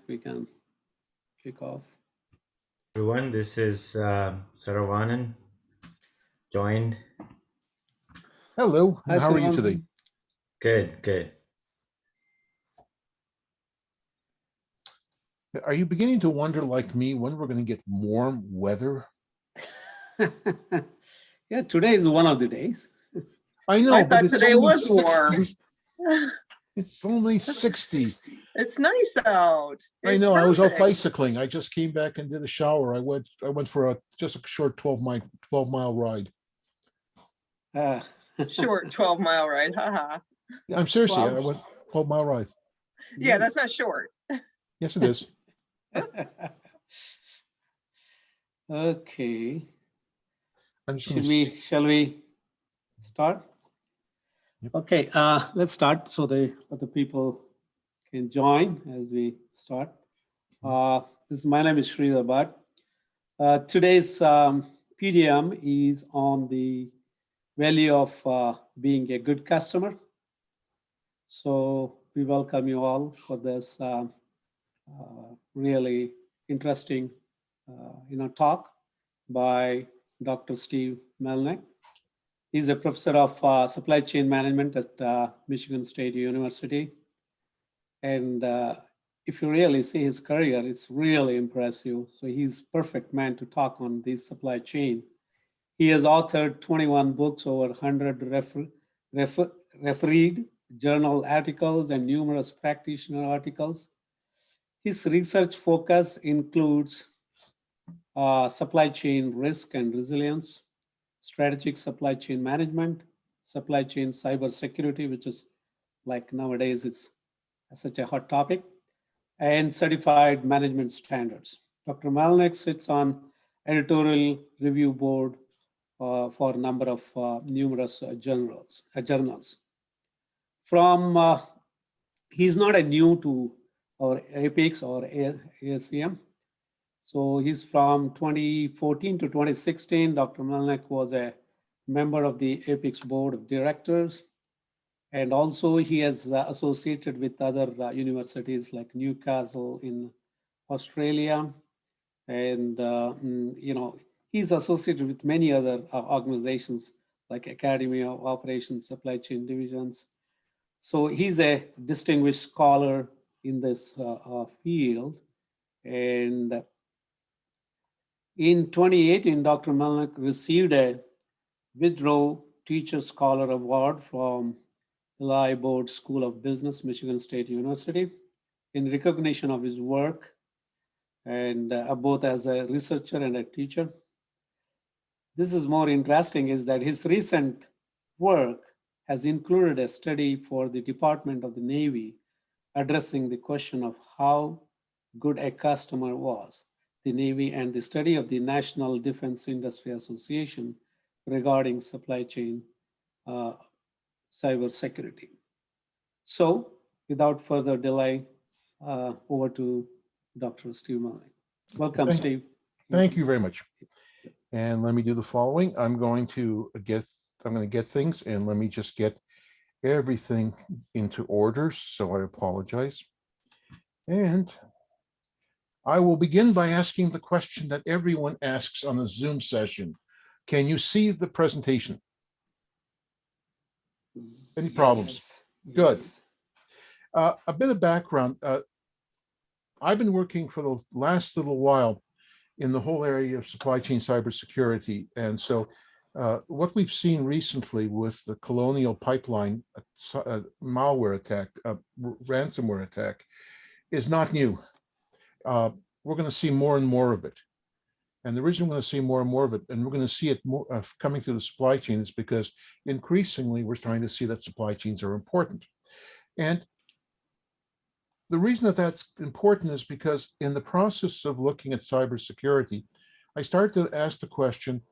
we can kick off. Everyone, this is Saravanan, joined. Hello, Hi, how are you Sarvan. today? Good. Are you beginning to wonder, like me, when we're going to get warm weather? Yeah, today is one of the days. I know, I but thought it's today only was 60. warm. It's only 60. It's nice out. I It's know. I was out perfect. bicycling. I just came back and did a shower. I went for just a short 12-mile ride. Uh, Short 12-mile ride. Haha. I'm seriously, 12. I went 12-mile ride. Yeah, that's not short. Yes, it is. Okay. I'm just Shall we start? Yep. Okay, let's start so the other people can join as we start. My name is Sridhar Bhatt. Today's PDM is on the value of being a good customer. So we welcome you all for this really interesting talk by Dr. Steve Melnick. He's a professor of supply chain management at Michigan State University. And if you really see his career, it's really impressive. So he's perfect man to talk on this supply chain. He has authored 21 books, over 100 refereed journal articles, and numerous practitioner articles. His research focus includes supply chain risk and resilience, strategic supply chain management, supply chain cybersecurity, which is like nowadays it's such a hot topic, and certified management standards. Dr. Melnick sits on editorial review board for a number of numerous journals. He's not a new to our APEX or ASCM. So he's from 2014 to 2016. Dr. Melnick was a member of the APEX board of directors. And also he has associated with other universities like Newcastle in Australia. And, he's associated with many other organizations like Academy of Operations, Supply Chain Divisions. So he's a distinguished scholar in this field. And in 2018, Dr. Melnick received a Withrow Teacher Scholar Award from Eli Board School of Business, Michigan State University, in recognition of his work, and both as a researcher and a teacher. This is more interesting is that his recent work has included a study for the Department of the Navy addressing the question of how good a customer was, the Navy, and the study of the National Defense Industry Association regarding supply chain cybersecurity. So without further delay, over to Dr. Steve Melnick. Welcome, Steve. Thank you very much. And let me do the following. I'm going to get things, and let me just get everything into order. So I apologize. And I will begin by asking the question that everyone asks on a Zoom session. Can you see the presentation? Any problems? Yes. Good. Yes. A bit of background. I've been working for the last little while in the whole area of supply chain cybersecurity. And so what we've seen recently with the Colonial Pipeline malware attack, ransomware attack, is not new. We're going to see more and more of it. And the reason we're going to see more and more of it, and we're going to see it more coming through the supply chain, is because increasingly we're trying to see that supply chains are important. And the reason that that's important is because in the process of looking at cybersecurity, I started to ask the question,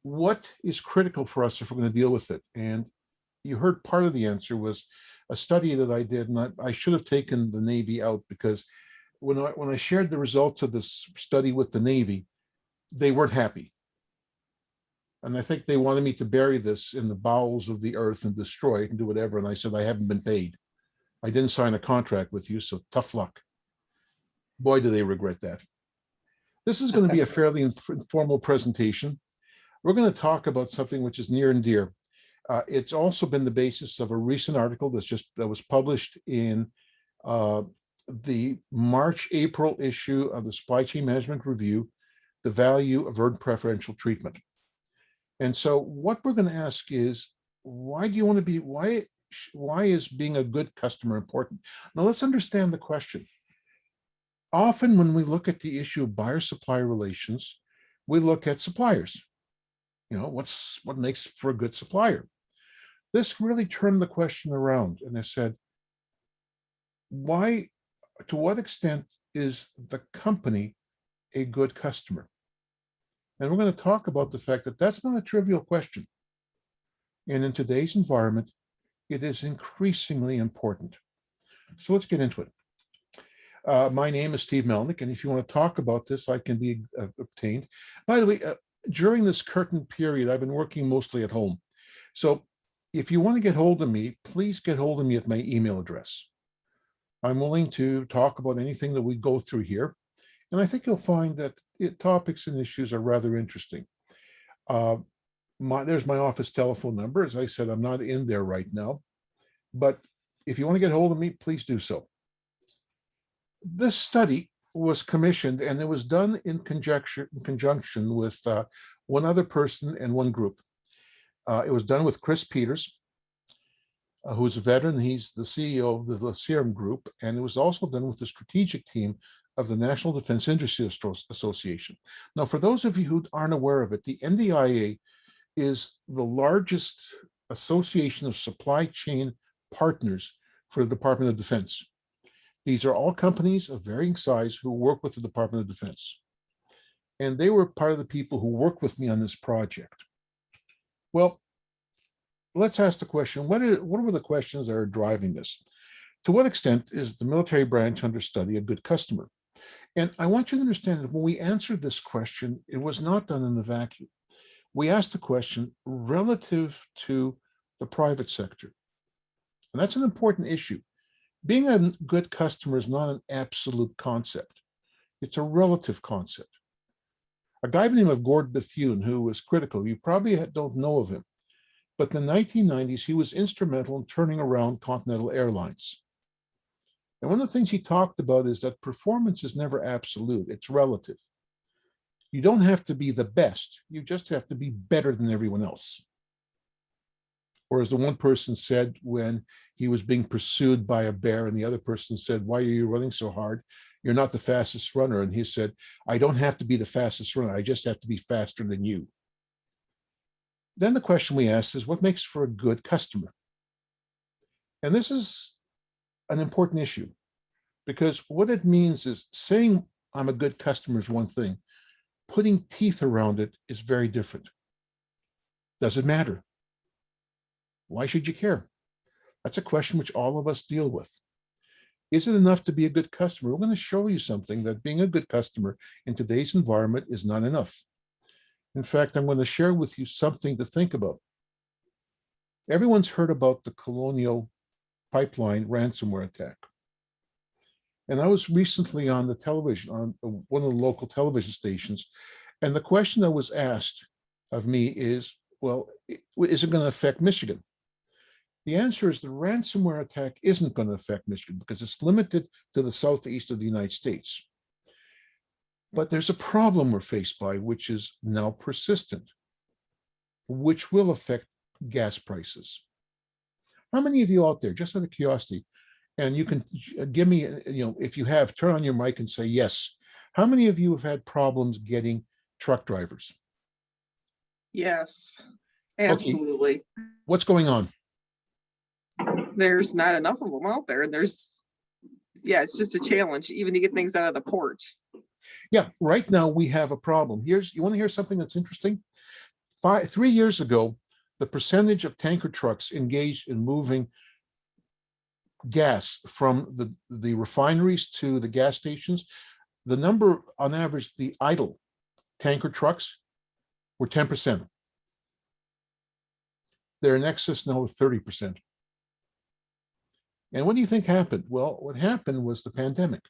what is critical for us if we're going to deal with it? And you heard part of the answer was a study that I did, and I should have taken the Navy out, because when I shared the results of this study with the Navy, they weren't happy. And I think they wanted me to bury this in the bowels of the earth and destroy it and do whatever. And I said, I haven't been paid. I didn't sign a contract with you, so tough luck. Boy, do they regret that. This is going to be a fairly informal presentation. We're going to talk about something which is near and dear. It's also been the basis of a recent article that was published in the March-April issue of the Supply Chain Management Review, The Value of Earned Preferential Treatment. And so what we're going to ask is, why is being a good customer important? Now let's understand the question. Often when we look at the issue of buyer-supplier relations, we look at suppliers. You know, what makes for a good supplier? This really turned the question around, and I said, to what extent is the company a good customer? And we're going to talk about the fact that that's not a trivial question. And in today's environment, it is increasingly important. So let's get into it. My name is Steve Melnick, and if you want to talk about this, I can be obtained. By the way, during this curtain period, I've been working mostly at home. So if you want to get hold of me, please get hold of me at my email address. I'm willing to talk about anything that we go through here. And I think you'll find that topics and issues are rather interesting. There's my office telephone number. As I said, I'm not in there right now. But if you want to get hold of me, please do so. This study was commissioned, and it was done in conjunction with one other person and one group. It was done with Chris Peters, who's a veteran. He's the CEO of the ASCM group, and it was also done with the strategic team of the National Defense Industry Association. Now, for those of you who aren't aware of it, the NDIA is the largest association of supply chain partners for the Department of Defense. These are all companies of varying size who work with the Department of Defense. And they were part of the people who worked with me on this project. Well, let's ask the question, what were the questions that are driving this? To what extent is the military branch under study a good customer? And I want you to understand that when we answered this question, it was not done in the vacuum. We asked the question relative to the private sector. And that's an important issue. Being a good customer is not an absolute concept. It's a relative concept. A guy by the name of Gord Bethune, who was critical, you probably don't know of him, but in the 1990s, he was instrumental in turning around Continental Airlines. And one of the things he talked about is that performance is never absolute, it's relative. You don't have to be the best, you just have to be better than everyone else. Or as the one person said when he was being pursued by a bear, and the other person said, "Why are you running so hard? You're not the fastest runner." And he said, "I don't have to be the fastest runner, I just have to be faster than you." Then the question we asked is, what makes for a good customer? And this is an important issue, because what it means is saying I'm a good customer is one thing. Putting teeth around it is very different. Does it matter? Why should you care? That's a question which all of us deal with. Is it enough to be a good customer? We're going to show you something that being a good customer in today's environment is not enough. In fact, I'm going to share with you something to think about. Everyone's heard about the Colonial Pipeline ransomware attack. And I was recently on the television, on one of the local television stations, and the question that was asked of me is, well, is it going to affect Michigan? The answer is the ransomware attack isn't going to affect Michigan because it's limited to the southeast of the United States. But there's a problem we're faced by, which is now persistent, which will affect gas prices. How many of you out there, just out of curiosity, and you can give me, if you have, turn on your mic and say yes. How many of you have had problems getting truck drivers? Yes, absolutely. Okay. What's going on? There's not enough of them out there. It's just a challenge even to get things out of the ports. Yeah, right now we have a problem. You want to hear something that's interesting? 3 years ago, the percentage of tanker trucks engaged in moving gas from the refineries to the gas stations, the number on average, the idle tanker trucks were 10%. They're in excess now of 30%. And what do you think happened? Well, what happened was the pandemic.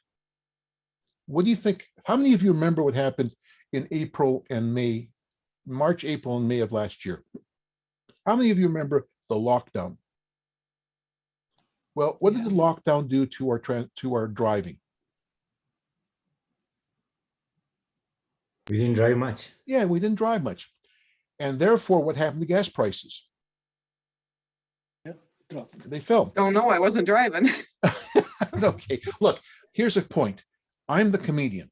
What do you think? How many of you remember what happened in April and May, March, April, and May of last year? How many of you remember the lockdown? Well, what did the lockdown do to our driving? We didn't drive much. Yeah, we didn't drive much. And therefore, what happened to gas prices? Dropped. They fell. Oh, no, I wasn't driving. Okay, look, here's a point. I'm the comedian.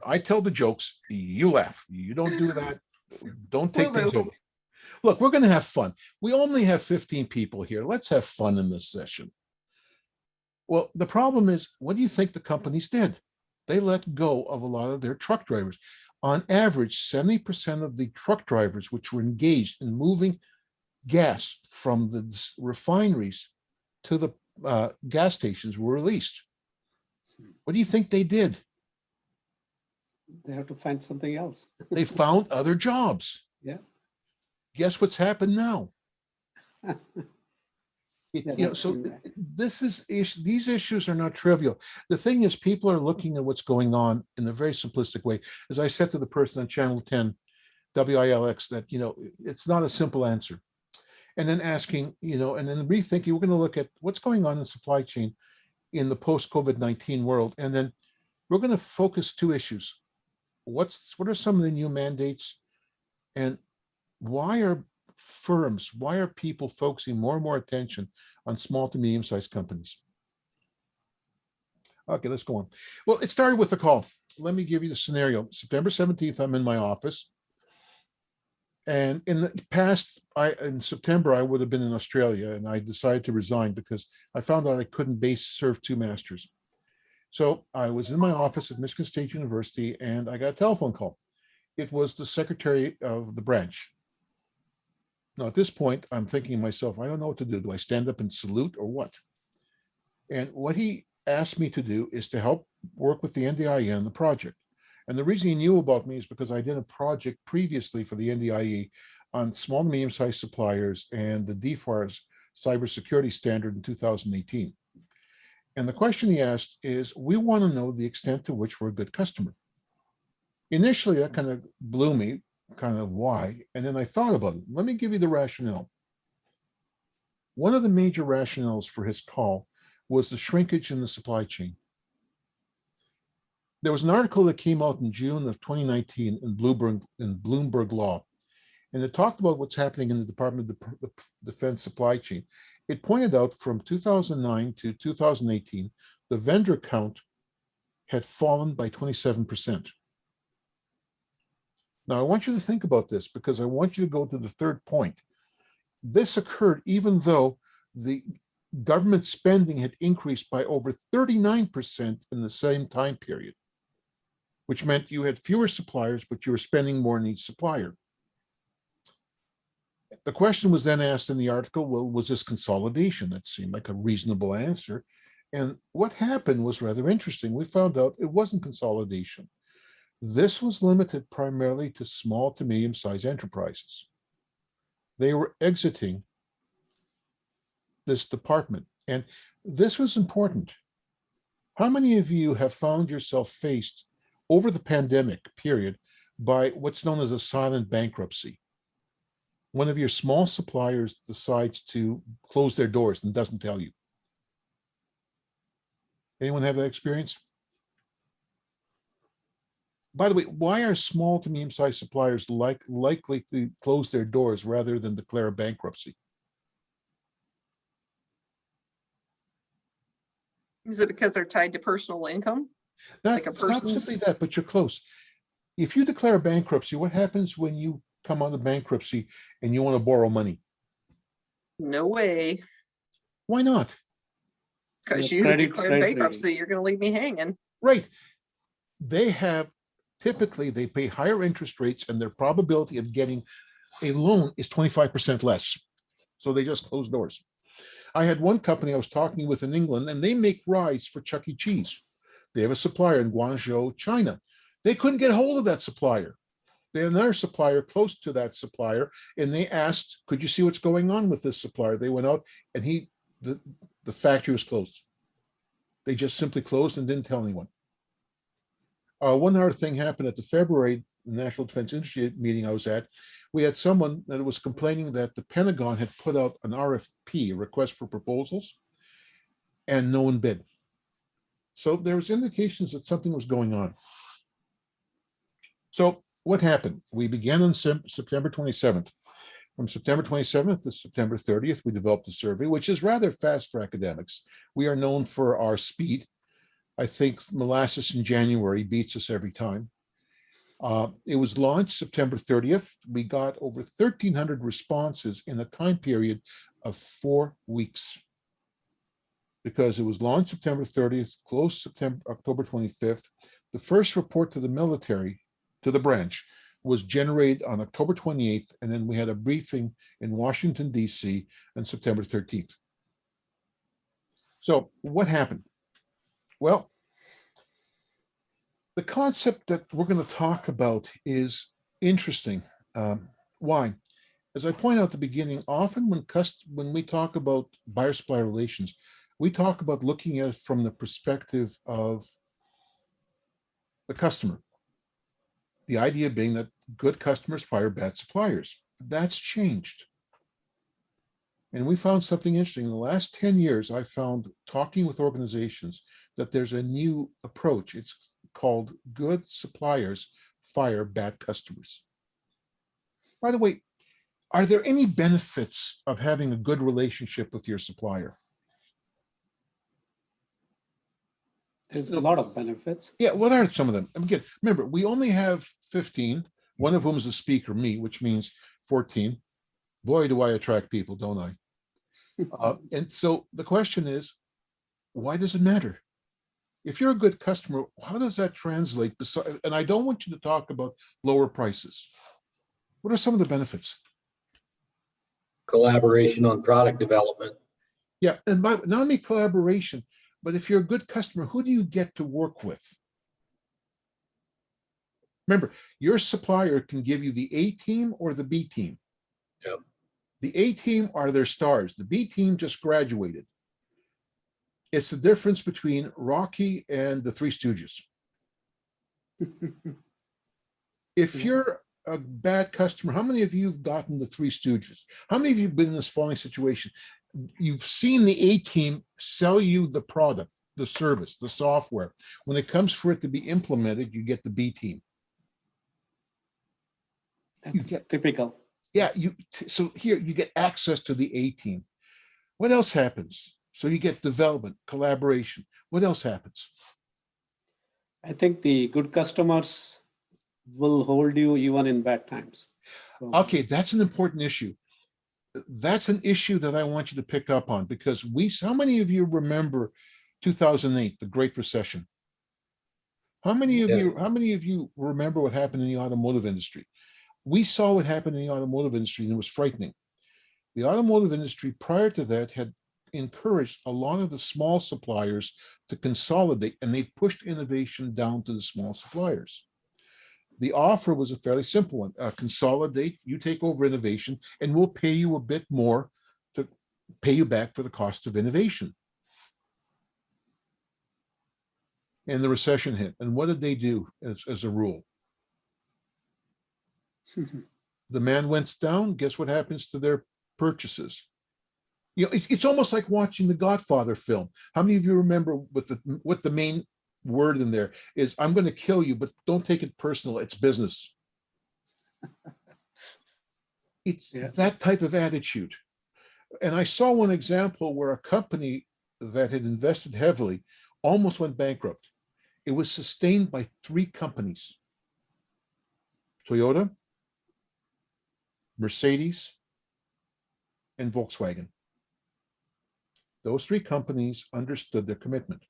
I tell the jokes, you laugh. You don't do that. Don't take the Will do. joke. Look, we're going to have fun. We only have 15 people here. Let's have fun in this session. Well, the problem is, what do you think the companies did? They let go of a lot of their truck drivers. On average, 70% of the truck drivers which were engaged in moving gas from the refineries to the gas stations were released. What do you think they did? They have to find something else. They found other jobs. Yeah. Guess what's happened now? Yeah, You know, that's so true. these issues are not trivial. The thing is, people are looking at what's going on in a very simplistic way. As I said to the person on Channel 10, WILX, that, you know, it's not a simple answer. And then asking, you know, and then rethinking, we're going to look at what's going on in supply chain in the post-COVID-19 world. And then we're going to focus two issues. What are some of the new mandates, and why are people focusing more and more attention on small to medium-sized companies? Okay, let's go on. Well, it started with a call. Let me give you the scenario. September 17th, I'm in my office. And in the past, in September, I would have been in Australia, and I decided to resign because I found out I couldn't serve two masters. So I was in my office at Michigan State University, and I got a telephone call. It was the secretary of the branch. Now, at this point, I'm thinking to myself, I don't know what to do. Do I stand up and salute or what? And what he asked me to do is to help work with the NDIE on the project. And the reason he knew about me is because I did a project previously for the NDIE on small and medium-sized suppliers and the DFARS cybersecurity standard in 2018. And the question he asked is, we want to know the extent to which we're a good customer. Initially, that kind of blew me, kind of why? And then I thought about it. Let me give you the rationale. One of the major rationales for his call was the shrinkage in the supply chain. There was an article that came out in June of 2019 in Bloomberg Law, and it talked about what's happening in the Department of Defense supply chain. It pointed out from 2009 to 2018, the vendor count had fallen by 27%. Now, I want you to think about this because I want you to go to the third point. This occurred even though the government spending had increased by over 39% in the same time period, which meant you had fewer suppliers, but you were spending more on each supplier. The question was then asked in the article, well, was this consolidation? That seemed like a reasonable answer. And what happened was rather interesting. We found out it wasn't consolidation. This was limited primarily to small to medium-sized enterprises. They were exiting this department. And this was important. How many of you have found yourself faced over the pandemic period by what's known as a silent bankruptcy? One of your small suppliers decides to close their doors and doesn't tell you. Anyone have that experience? By the way, why are small to medium-sized suppliers likely to close their doors rather than declare bankruptcy? Is it because they're tied to personal income? Like a Not person's- simply that, but you're close. If you declare bankruptcy, what happens when you come out of bankruptcy and you want to borrow money? No way. Why not? Because Yeah, you credit declared rating. bankruptcy, you're going to leave me hanging. Right. They pay higher interest rates, and their probability of getting a loan is 25% less. So they just close doors. I had one company I was talking with in England, and they make rides for Chuck E. Cheese. They have a supplier in Guangzhou, China. They couldn't get hold of that supplier. They had another supplier close to that supplier, and they asked, could you see what's going on with this supplier? They went out, and the factory was closed. They just simply closed and didn't tell anyone. One other thing happened at the February National Defense Industry meeting I was at. We had someone that was complaining that the Pentagon had put out an RFP, a request for proposals, and no one bid. So there was indications that something was going on. So what happened? We began on September 27th. From September 27th to September 30th, we developed a survey, which is rather fast for academics. We are known for our speed. I think molasses in January beats us every time. It was launched September 30th. We got over 1,300 responses in a time period of 4 weeks. Because it was launched September 30th, closed October 25th. The first report to the military, to the branch, was generated on October 28th, and then we had a briefing in Washington, D.C. on September 13th. So what happened? Well, the concept that we're going to talk about is interesting. Why? As I point out at the beginning, often when we talk about buyer-supplier relations, we talk about looking at it from the perspective of the customer. The idea being that good customers fire bad suppliers. That's changed. And we found something interesting. In the last 10 years, I found, talking with organizations, that there's a new approach. It's called good suppliers fire bad customers. By the way, are there any benefits of having a good relationship with your supplier? There's a lot of benefits. Yeah, what are some of them? Again, remember, we only have 15, one of whom is a speaker, me, which means 14. Boy, do I attract people, don't I? And so the question is, why does it matter? If you're a good customer, how does that translate? And I don't want you to talk about lower prices. What are some of the benefits? Collaboration on product development. Yeah, and not only collaboration, but if you're a good customer, who do you get to work with? Remember, your supplier can give you the A team or the B team. Yep. The A team are their stars. The B team just graduated. It's the difference between Rocky and the Three Stooges. If you're a bad customer, how many of you have gotten the Three Stooges? How many of you have been in this following situation? You've seen the A team sell you the product, the service, the software. When it comes for it to be implemented, you get the B team. That's typical. Yeah, so here you get access to the A team. What else happens? So you get development, collaboration. What else happens? I think the good customers will hold you even in bad times. So, Okay, that's an important issue. That's an issue that I want you to pick up on, because how many of you remember 2008, the Great Recession? How many of you remember what happened in the automotive industry? We saw what happened in the automotive industry, and it was frightening. The automotive industry prior to that had encouraged a lot of the small suppliers to consolidate, and they pushed innovation down to the small suppliers. The offer was a fairly simple one. Consolidate, you take over innovation, and we'll pay you a bit more to pay you back for the cost of innovation. And the recession hit. And what did they do as a rule? Demand went down. Guess what happens to their purchases? You know, it's almost like watching the Godfather film. How many of you remember what the main word in there is? I'm going to kill you, but don't take it personal. It's business. It's that type of attitude. And I saw one example where a company that had invested heavily almost went bankrupt. It was sustained by 3 companies: Toyota, Mercedes, and Volkswagen. Those 3 companies understood their commitment.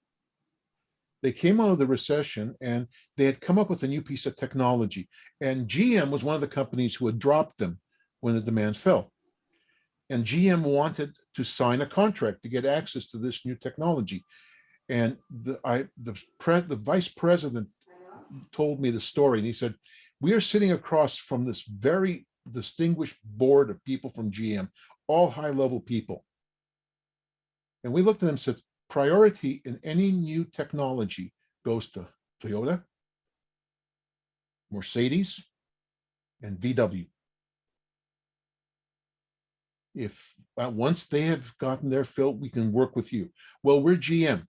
They came out of the recession and they had come up with a new piece of technology. And GM was one of the companies who had dropped them when the demand fell. And GM wanted to sign a contract to get access to this new technology. And the vice president told me the story, and he said, we are sitting across from this very distinguished board of people from GM, all high-level people. And we looked at them and said, priority in any new technology goes to Toyota, Mercedes, and VW. If once they have gotten their fill, we can work with you. Well, we're GM.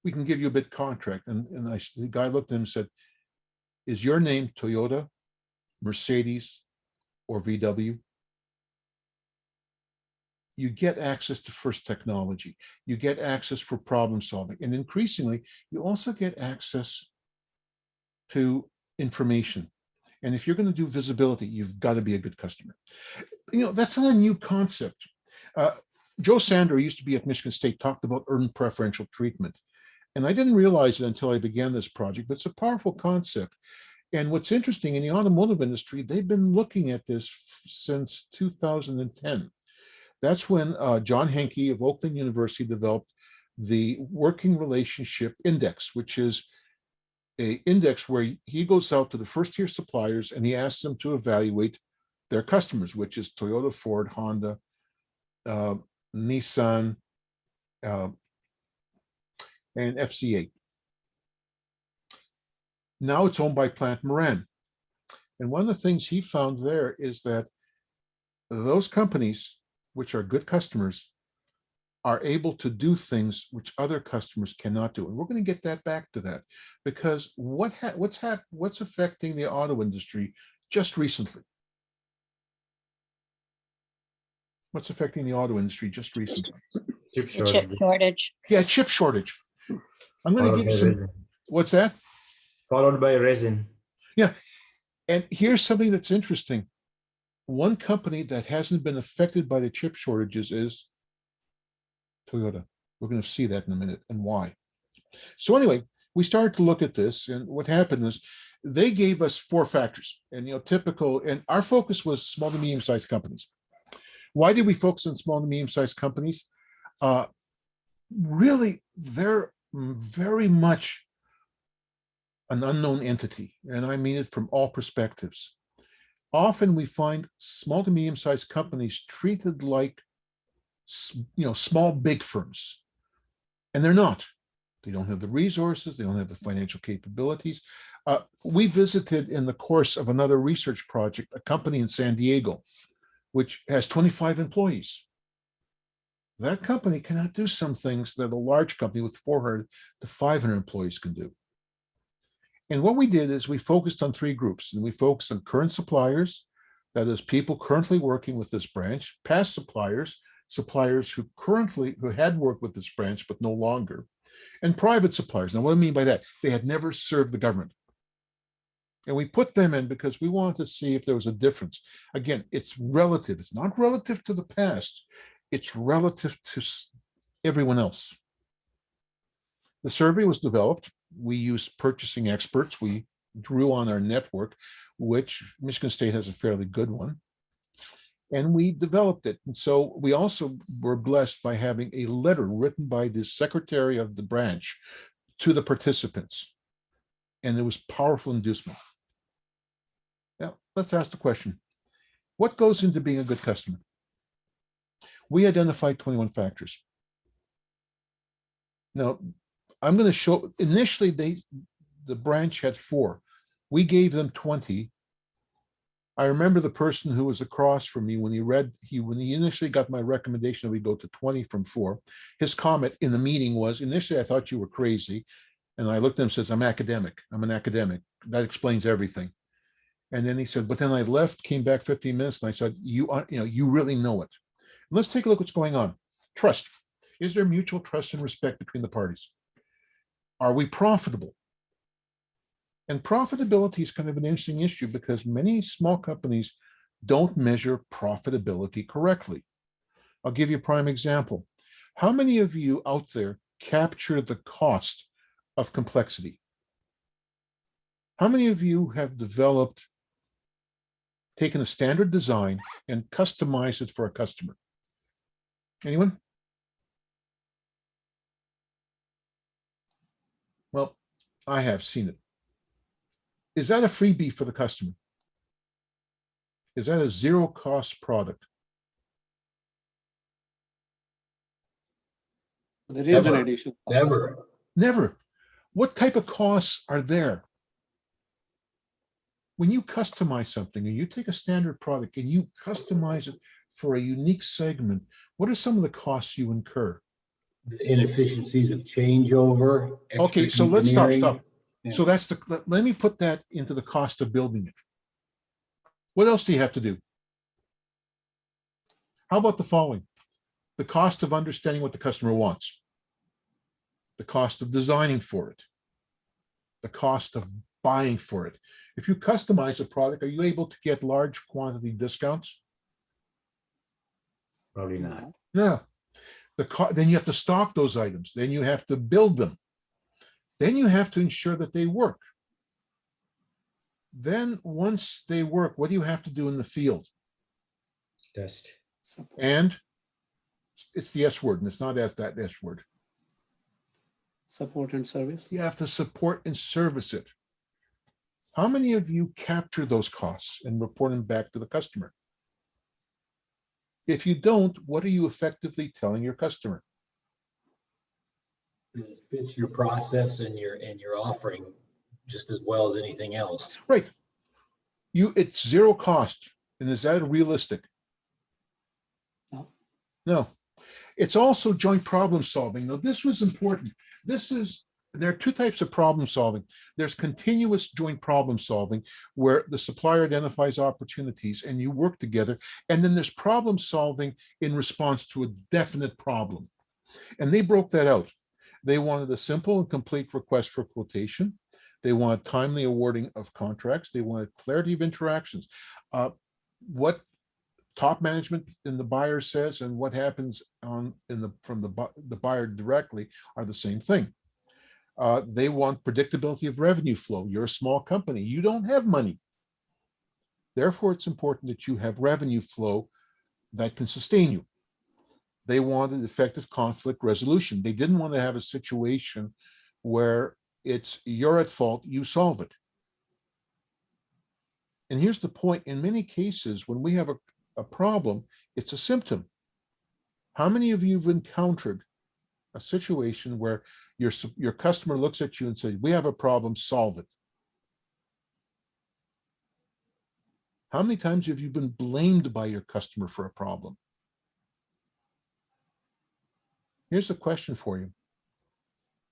We can give you a bid contract. And the guy looked at him and said, is your name Toyota, Mercedes, or VW? You get access to first technology. You get access for problem solving. And increasingly, you also get access to information. And if you're going to do visibility, you've got to be a good customer. You know, that's not a new concept. Joe Sander, who used to be at Michigan State, talked about earned preferential treatment. And I didn't realize it until I began this project, but it's a powerful concept. And what's interesting, in the automotive industry, they've been looking at this since 2010. That's when John Henke of Oakland University developed the Working Relationship Index, which is an index where he goes out to the first tier suppliers and he asks them to evaluate their customers, which is Toyota, Ford, Honda, Nissan, and FCA. Now it's owned by Plant Moran. And one of the things he found there is that those companies, which are good customers, are able to do things which other customers cannot do. And we're going to get that back to that, because what's affecting the auto industry just recently? What's affecting the auto industry just recently? Chip The chip shortage. shortage. Yeah, chip shortage. I'm going to Followed give you by some. resin. What's that? Followed by resin. And here's something that's interesting. One company that hasn't been affected by the chip shortages is Toyota. We're going to see that in a minute and why. So anyway, we started to look at this, and what happened is they gave us 4 factors, and typical, and our focus was small to medium-sized companies. Why did we focus on small to medium-sized companies? Really, they're very much an unknown entity, and I mean it from all perspectives. Often we find small to medium-sized companies treated like small big firms, and they're not. They don't have the resources, they don't have the financial capabilities. We visited in the course of another research project a company in San Diego, which has 25 employees. That company cannot do some things that a large company with 400 to 500 employees can do. And what we did is we focused on 3 groups, and we focused on current suppliers, that is people currently working with this branch, past suppliers, suppliers who had worked with this branch but no longer, and private suppliers. Now, what do I mean by that? They had never served the government. And we put them in because we wanted to see if there was a difference. Again, it's relative. It's not relative to the past. It's relative to everyone else. The survey was developed. We used purchasing experts. We drew on our network, which Michigan State has a fairly good one. And we developed it. And so we also were blessed by having a letter written by the secretary of the branch to the participants. And it was powerful inducement. Now, let's ask the question. What goes into being a good customer? We identified 21 factors. Now, I'm going to show, initially, the branch had 4. We gave them 20. I remember the person who was across from me when he initially got my recommendation that we go to 20 from 4. His comment in the meeting was, initially, I thought you were crazy. And I looked at him and says, I'm academic. I'm an academic. That explains everything. And then he said, but then I left, came back 15 minutes, and I said, you really know it. Let's take a look what's going on. Trust. Is there mutual trust and respect between the parties? Are we profitable? And profitability is kind of an interesting issue because many small companies don't measure profitability correctly. I'll give you a prime example. How many of you out there capture the cost of complexity? How many of you have taken a standard design and customized it for a customer? Anyone? Well, I have seen it. Is that a freebie for the customer? Is that a zero-cost product? There is an Never. additional cost. Never. Never. What type of costs are there? when you customize something and you take a standard product and you customize it for a unique segment, what are some of the costs you incur? The inefficiencies of changeover. Okay, extra so let's stop. engineering. Yeah. So that's let me put that into the cost of building it. What else do you have to do? How about the following? The cost of understanding what the customer wants, the cost of designing for it, the cost of buying for it. If you customize a product, are you able to get large quantity discounts? Probably not. No. Then you have to stock those items. Then you have to build them. Then you have to ensure that they work. Then once they work, what do you have to do in the field? Test. Support. And it's the S word, and it's not that S word. Support and service. You have to support and service it. How many of you capture those costs and report them back to the customer? If you don't, what are you effectively telling your customer? It fits your process and your offering just as well as anything else. Right. It's zero cost. And is that realistic? No. No. It's also joint problem solving. Now, this was important. There are two types of problem solving. There's continuous joint problem solving, where the supplier identifies opportunities and you work together. And then there's problem solving in response to a definite problem. And they broke that out. They wanted a simple and complete request for quotation. They wanted timely awarding of contracts. They wanted clarity of interactions. What top management in the buyer says and what happens from the buyer directly are the same thing. They want predictability of revenue flow. You're a small company. You don't have money. Therefore, it's important that you have revenue flow that can sustain you. They wanted effective conflict resolution. They didn't want to have a situation where it's you're at fault, you solve it. And here's the point. In many cases, when we have a problem, it's a symptom. How many of you have encountered a situation where your customer looks at you and says, we have a problem, solve it? How many times have you been blamed by your customer for a problem? Here's the question for you.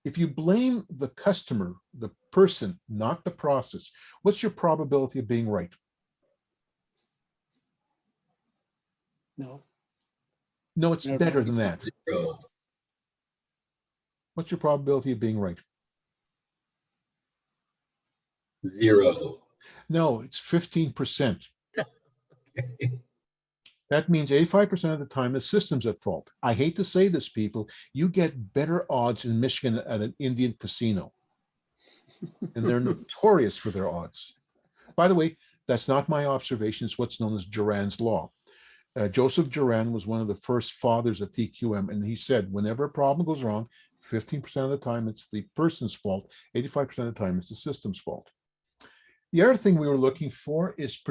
If you blame the customer, the person, not the process, what's your probability of being right? No. No, it's Never. better than that. Zero. What's your probability of being right? Zero. No, it's 15%. That means 85% of the time the system's at fault. I hate to say this, people, you get better odds in Michigan at an Indian casino. And they're notorious for their odds. By the way, that's not my observation. It's what's known as Duran's law. Joseph Duran was one of the first fathers of TQM, and he said, whenever a problem goes wrong, 15% of the time it's the person's fault, 85% of the time it's the system's fault. The other thing we were looking for is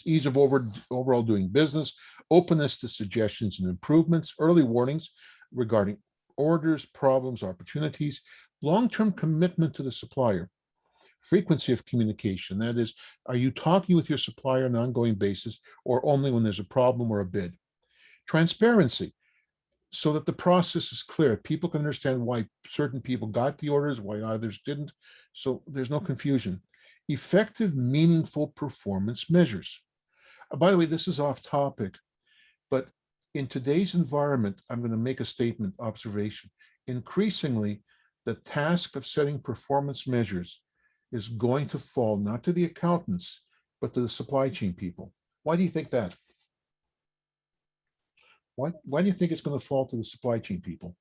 ease of overall doing business, openness to suggestions and improvements, early warnings regarding orders, problems, opportunities, long-term commitment to the supplier, frequency of communication. That is, are you talking with your supplier on an ongoing basis or only when there's a problem or a bid? Transparency, so that the process is clear. People can understand why certain people got the orders, why others didn't. So there's no confusion. Effective, meaningful performance measures. By the way, this is off topic, but in today's environment, I'm going to make a statement, observation. Increasingly, the task of setting performance measures is going to fall not to the accountants, but to the supply chain people. Why do you think that? Why do you think it's going to fall to the supply chain people?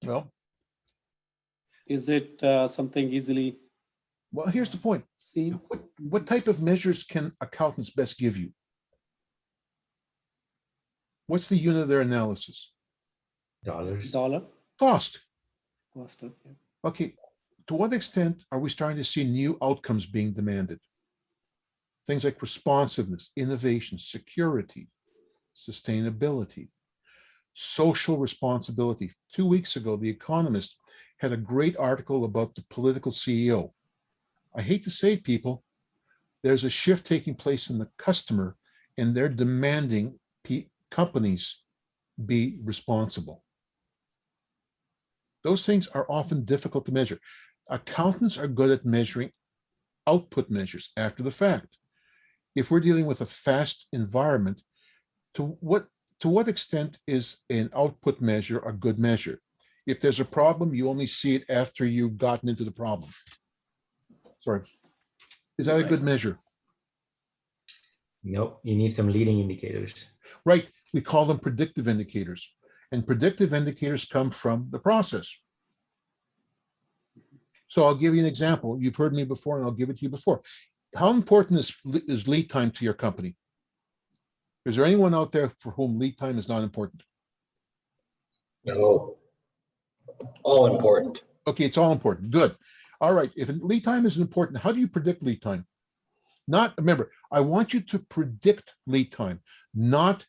Well, Is it something easily here's the point. seen? What type of measures can accountants best give you? What's the unit of their analysis? Dollars. Dollar? Cost. Cost, okay. Okay, to what extent are we starting to see new outcomes being demanded? Things like responsiveness, innovation, security, sustainability. social responsibility. 2 weeks ago, The Economist had a great article about the political CEO. I hate to say it, people, there's a shift taking place in the customer, and they're demanding companies be responsible. Those things are often difficult to measure. Accountants are good at measuring output measures after the fact. If we're dealing with a fast environment, to what extent is an output measure a good measure? If there's a problem, you only see it after you've gotten into the problem. Sorry. Is that a good measure? Nope, you need some leading indicators. Right. We call them predictive indicators. And predictive indicators come from the process. So I'll give you an example. You've heard me before, and I'll give it to you before. How important is lead time to your company? Is there anyone out there for whom lead time is not important? No. All important. Okay, it's all important. Good. All right. If lead time is important, how do you predict lead time? Remember, I want you to predict lead time, not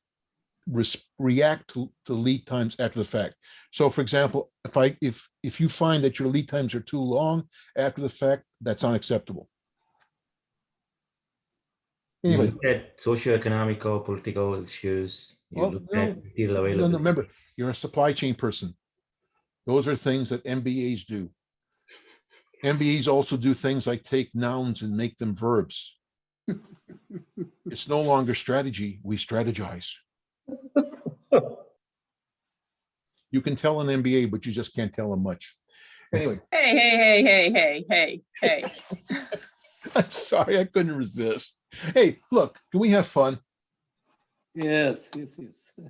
react to lead times after the fact. So, for example, if you find that your lead times are too long after the fact, that's unacceptable. Anyway, You look at socioeconomical, political issues. You look at material availability. No, remember, you're a supply chain person. Those are things that MBAs do. MBAs also do things like take nouns and make them verbs. It's no longer strategy, we strategize. You can tell an MBA, but you just can't tell them much. Anyway. Hey. I'm sorry, I couldn't resist. Hey, look, can we have fun? Yes.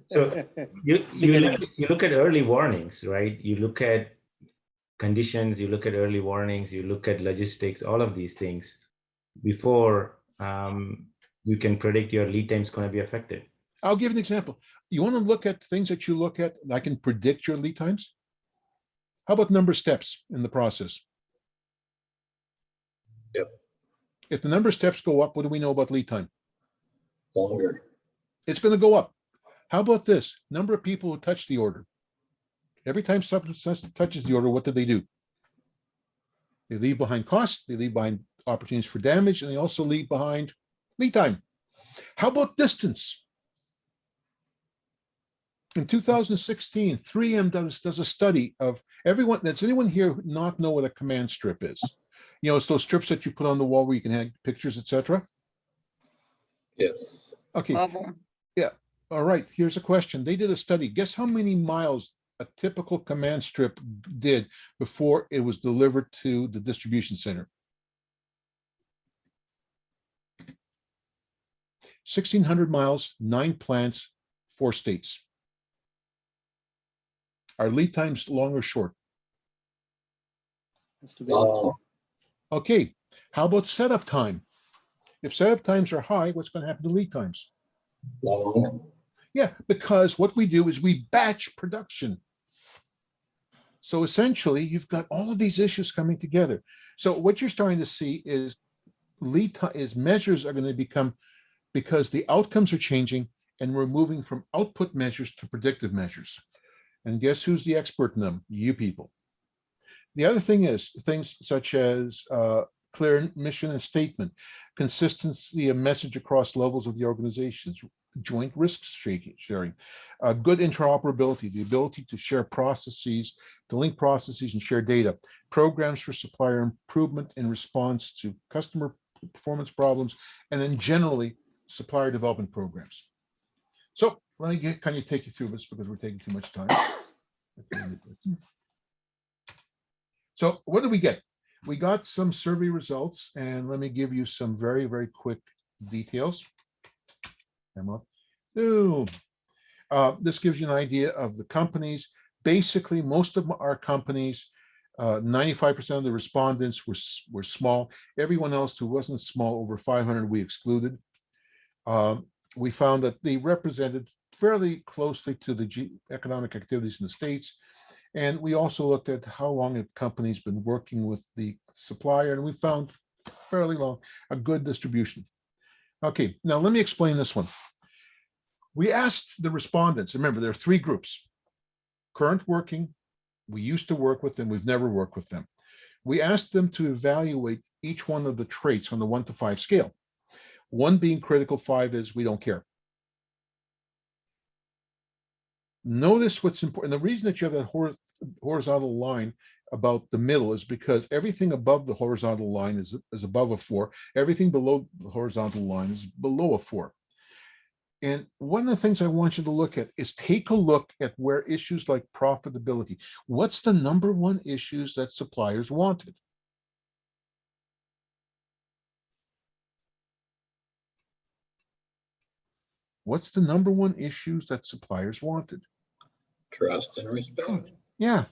So you look at early warnings, right? You look at conditions, you look at early warnings, you look at logistics, all of these things before you can predict your lead time is going to be affected. I'll give an example. You want to look at things that you look at that can predict your lead times? How about number of steps in the process? Yep. If the number of steps go up, what do we know about lead time? Longer. It's going to go up. How about this? Number of people who touch the order. Every time someone touches the order, what do? They leave behind costs, they leave behind opportunities for damage, and they also leave behind lead time. How about distance? In 2016, 3M does a study of everyone. Does anyone here not know what a command strip is? You know, it's those strips that you put on the wall where you can hang pictures, etc. Yes. Okay. Love them. Yeah. All right. Here's a question. They did a study. Guess how many miles a typical command strip did before it was delivered to the distribution center? 1,600 miles, 9 plants, 4 states. Are lead times long or short? Has to be long. Okay. How about setup time? If setup times are high, what's going to happen to lead times? Long. Yeah, because what we do is we batch production. So essentially, you've got all of these issues coming together. So what you're starting to see is lead time is measures are going to become, because the outcomes are changing and we're moving from output measures to predictive measures. And guess who's the expert in them? You people. The other thing is things such as clear mission and statement, consistency of message across levels of the organizations, joint risk sharing, good interoperability, the ability to share processes, to link processes and share data, programs for supplier improvement in response to customer performance problems, and then generally supplier development programs. So let me kind of take you through this because we're taking too much time. So what do we get? We got some survey results, and let me give you some very, very quick details. This gives you an idea of the companies. Basically, most of our companies, 95% of the respondents were small. Everyone else who wasn't small, over 500, we excluded. We found that they represented fairly closely to the economic activities in the States. And we also looked at how long have companies been working with the supplier, and we found fairly long, a good distribution. Okay, now let me explain this one. We asked the respondents, remember there are 3 groups. current working, we used to work with them, we've never worked with them. We asked them to evaluate each one of the traits on the 1 to 5 scale. 1 being critical, 5 is we don't care. Notice what's important. The reason that you have that horizontal line about the middle is because everything above the horizontal line is above a 4. Everything below the horizontal line is below a 4. And one of the things I want you to look at is take a look at where issues like profitability, what's the number one issues that suppliers wanted? What's the number one issues that suppliers wanted? Trust and respect. Yeah.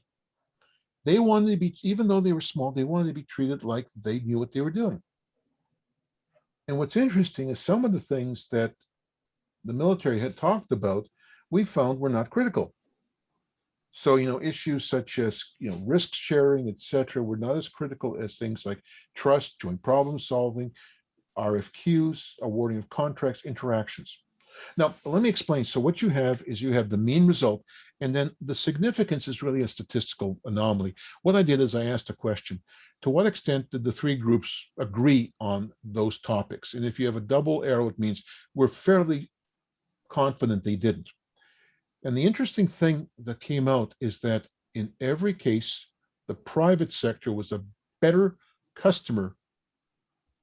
They wanted to be, even though they were small, they wanted to be treated like they knew what they were doing. And what's interesting is some of the things that the military had talked about, we found were not critical. So, issues such as, risk sharing, etc., were not as critical as things like trust, joint problem solving, RFQs, awarding of contracts, interactions. Now, let me explain. So what you have is you have the mean result, and then the significance is really a statistical anomaly. What I did is I asked a question: to what extent did the 3 groups agree on those topics? And if you have a double arrow, it means we're fairly confident they didn't. And the interesting thing that came out is that in every case, the private sector was a better customer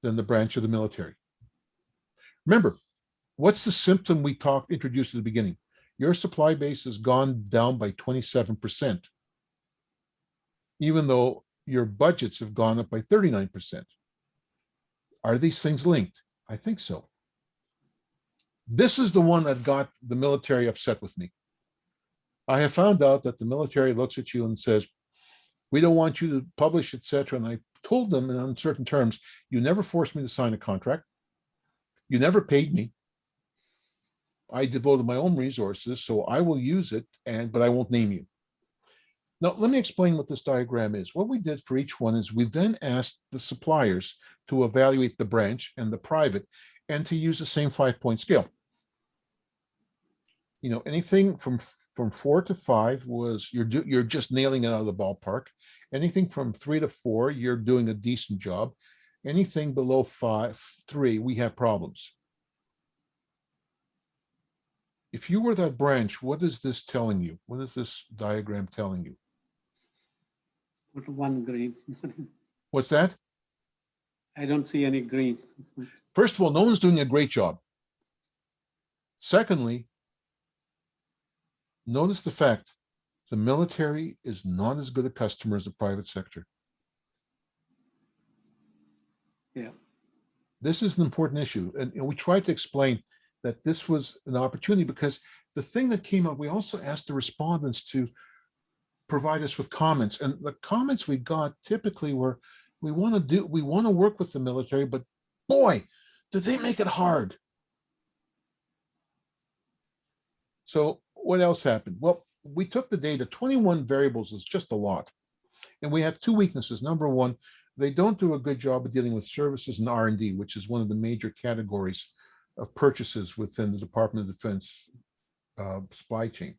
than the branch of the military. Remember, what's the symptom we introduced at the beginning? Your supply base has gone down by 27%, even though your budgets have gone up by 39%. Are these things linked? I think so. This is the one that got the military upset with me. I have found out that the military looks at you and says, we don't want you to publish, etc. And I told them in uncertain terms, you never forced me to sign a contract. You never paid me. I devoted my own resources, so I will use it, but I won't name you. Now, let me explain what this diagram is. What we did for each one is we then asked the suppliers to evaluate the branch and the private and to use the same 5-point scale. Anything from 4 to 5 was you're just nailing it out of the ballpark. Anything from 3 to 4, you're doing a decent job. Anything below 3, we have problems. If you were that branch, what is this telling you? What is this diagram telling you? Put 1 green. What's that? I don't see any green. First of all, no one's doing a great job. Secondly, notice the fact the military is not as good a customer as the private sector. Yeah. This is an important issue. And we tried to explain that this was an opportunity because the thing that came up, we also asked the respondents to provide us with comments. And the comments we got typically were, we want to work with the military, but boy, did they make it hard. So what else happened? Well, we took the data, 21 variables is just a lot. And we have 2 weaknesses. Number one, they don't do a good job of dealing with services and R&D, which is one of the major categories of purchases within the Department of Defense supply chain.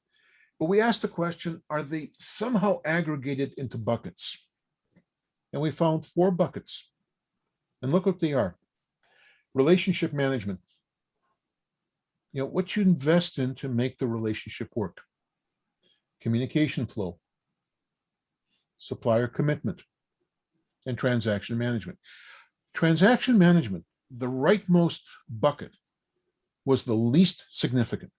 But we asked the question, are they somehow aggregated into buckets? And we found 4 buckets. And look what they are. Relationship management. What you invest in to make the relationship work. Communication flow. Supplier commitment. And transaction management. Transaction management, the rightmost bucket, was the least significant.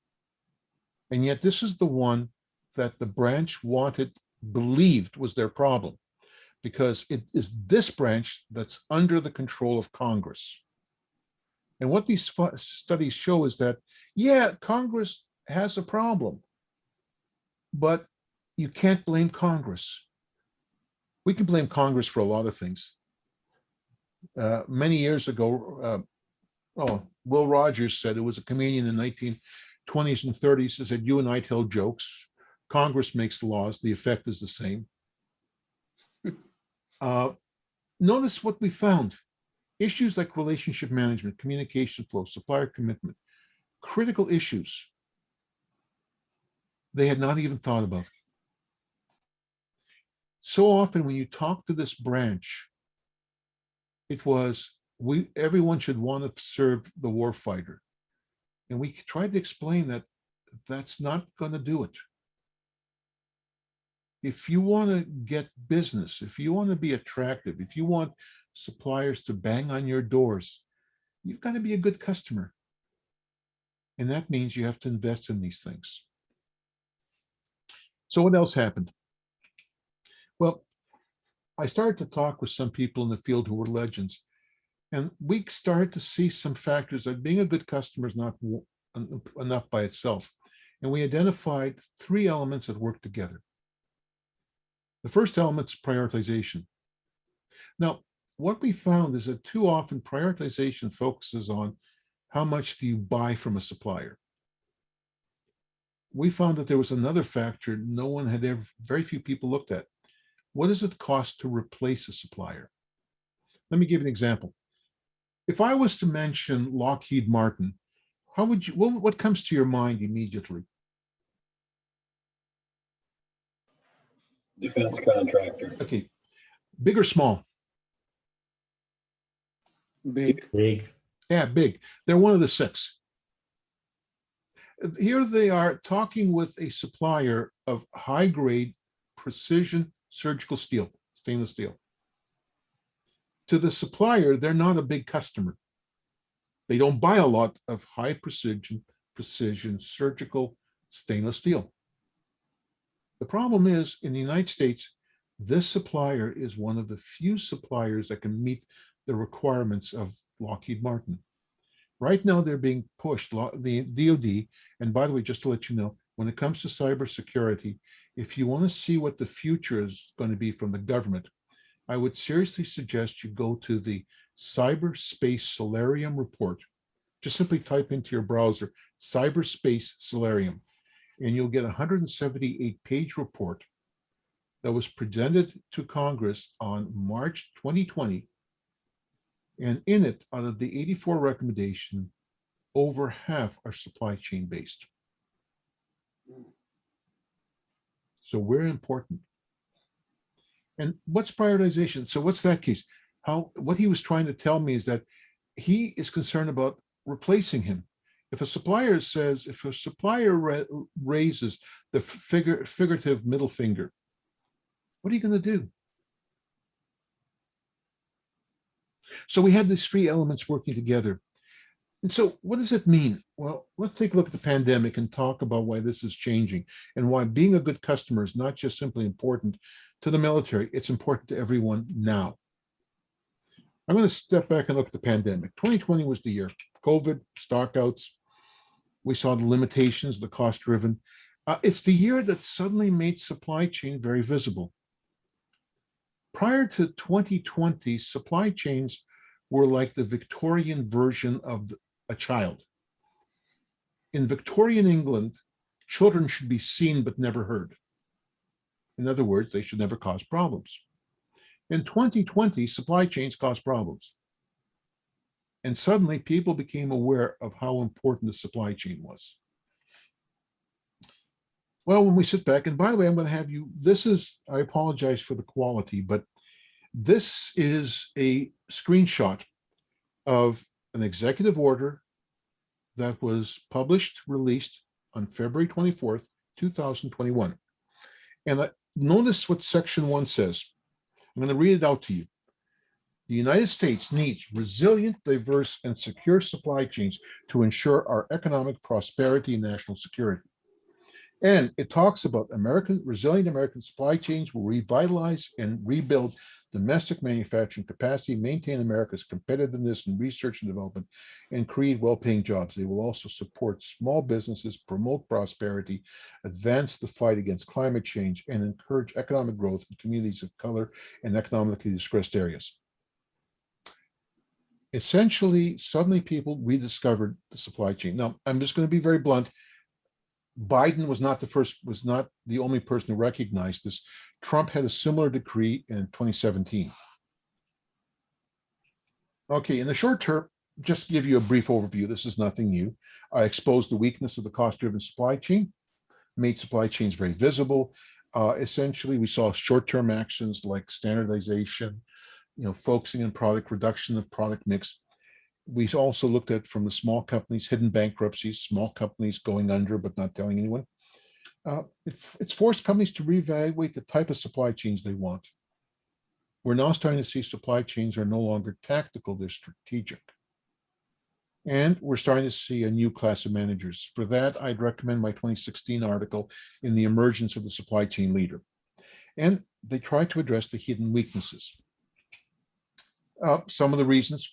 And yet this is the one that the branch believed was their problem, because it is this branch that's under the control of Congress. And what these studies show is that, yeah, Congress has a problem, but you can't blame Congress. We can blame Congress for a lot of things. Many years ago, Will Rogers said, it was a comedian in the 1920s and 30s, who said, you and I tell jokes, Congress makes laws, the effect is the same. Notice what we found. Issues like relationship management, communication flow, supplier commitment, critical issues they had not even thought about. So often when you talk to this branch, it was, everyone should want to serve the warfighter. And we tried to explain that that's not going to do it. If you want to get business, if you want to be attractive, if you want suppliers to bang on your doors, you've got to be a good customer. And that means you have to invest in these things. So what else happened? Well, I started to talk with some people in the field who were legends. And we started to see some factors that being a good customer is not enough by itself. And we identified 3 elements that work together. The first element is prioritization. Now, what we found is that too often prioritization focuses on how much do you buy from a supplier. We found that there was another factor no one had ever, very few people looked at. What does it cost to replace a supplier? Let me give you an example. If I was to mention Lockheed Martin, how would you, what comes to your mind immediately? Defense contractor. Okay, big or small? Big. Big. Yeah, big. They're one of the 6. Here they are talking with a supplier of high-grade precision surgical steel, stainless steel. To the supplier, they're not a big customer. They don't buy a lot of high precision surgical stainless steel. The problem is, in the United States, this supplier is one of the few suppliers that can meet the requirements of Lockheed Martin. Right now, they're being pushed, the DoD, and by the way, just to let you know, when it comes to cybersecurity, if you want to see what the future is going to be from the government, I would seriously suggest you go to the Cyberspace Solarium report. Just simply type into your browser, Cyberspace Solarium, and you'll get a 178-page report that was presented to Congress on March 2020. And in it, out of the 84 recommendations, over half are supply chain based. So we're important. And what's prioritization? So what's that case? What he was trying to tell me is that he is concerned about replacing him. If a supplier raises the figurative middle finger, what are you going to do? So we had these 3 elements working together. And so what does it mean? Well, let's take a look at the pandemic and talk about why this is changing and why being a good customer is not just simply important to the military, it's important to everyone now. I'm going to step back and look at the pandemic. 2020 was the year. COVID, stockouts. We saw the limitations, the cost-driven. It's the year that suddenly made supply chain very visible. Prior to 2020, supply chains were like the Victorian version of a child. In Victorian England, children should be seen but never heard. In other words, they should never cause problems. In 2020, supply chains cause problems. And suddenly people became aware of how important the supply chain was. Well, when we sit back, and by the way, I'm going to have you, I apologize for the quality, but this is a screenshot of an executive order that was released on February 24th, 2021. And notice what section 1 says. I'm going to read it out to you. The United States needs resilient, diverse, and secure supply chains to ensure our economic prosperity and national security. And it talks about resilient American supply chains will revitalize and rebuild domestic manufacturing capacity, maintain America's competitiveness in research and development, and create well-paying jobs. They will also support small businesses, promote prosperity, advance the fight against climate change, and encourage economic growth in communities of color and economically distressed areas. Essentially, suddenly people rediscovered the supply chain. Now, I'm just going to be very blunt. Biden was not the only person who recognized this. Trump had a similar decree in 2017. Okay, in the short term, just to give you a brief overview, this is nothing new. I exposed the weakness of the cost-driven supply chain, made supply chains very visible. Essentially, we saw short-term actions like standardization, focusing on product, reduction of product mix. We also looked at, from the small companies, hidden bankruptcies, small companies going under but not telling anyone. It's forced companies to reevaluate the type of supply chains they want. We're now starting to see supply chains are no longer tactical, they're strategic. And we're starting to see a new class of managers. For that, I'd recommend my 2016 article in The Emergence of the Supply Chain Leader. And they try to address the hidden weaknesses. Some of the reasons,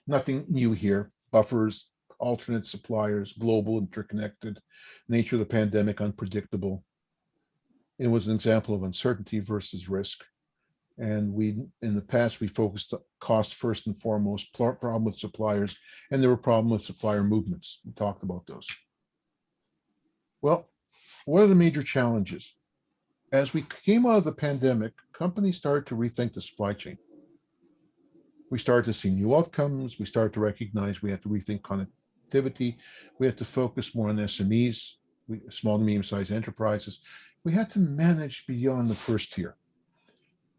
nothing new here: buffers, alternate suppliers, global, interconnected, nature of the pandemic, unpredictable. It was an example of uncertainty versus risk. And in the past, we focused on cost first and foremost, problem with suppliers, and there were problems with supplier movements. We talked about those. Well, what are the major challenges? As we came out of the pandemic, companies started to rethink the supply chain. We started to see new outcomes. We started to recognize we had to rethink connectivity. We had to focus more on SMEs, small to medium-sized enterprises. We had to manage beyond the first tier.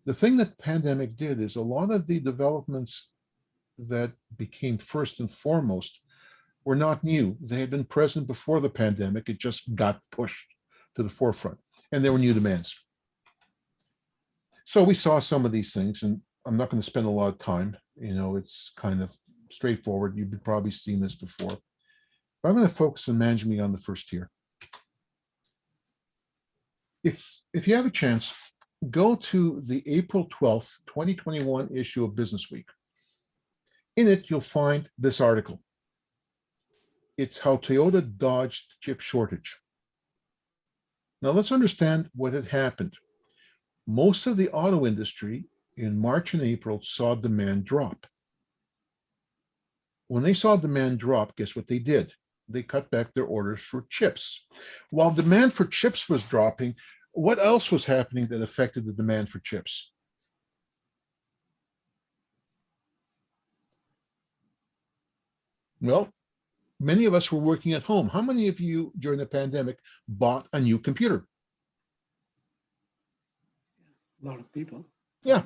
The thing that the pandemic did is a lot of the developments that became first and foremost were not new. They had been present before the pandemic. It just got pushed to the forefront, and there were new demands. So we saw some of these things, and I'm not going to spend a lot of time. It's kind of straightforward. You've probably seen this before. But I'm going to focus on managing beyond the first tier. If you have a chance, go to the April 12th, 2021 issue of Business Week. In it, you'll find this article. It's how Toyota dodged chip shortage. Now let's understand what had happened. Most of the auto industry in March and April saw demand drop. When they saw demand drop, guess what they did? They cut back their orders for chips. While demand for chips was dropping, what else was happening that affected the demand for chips? Well, many of us were working at home. How many of you during the pandemic bought a new computer? A lot of people. Yeah,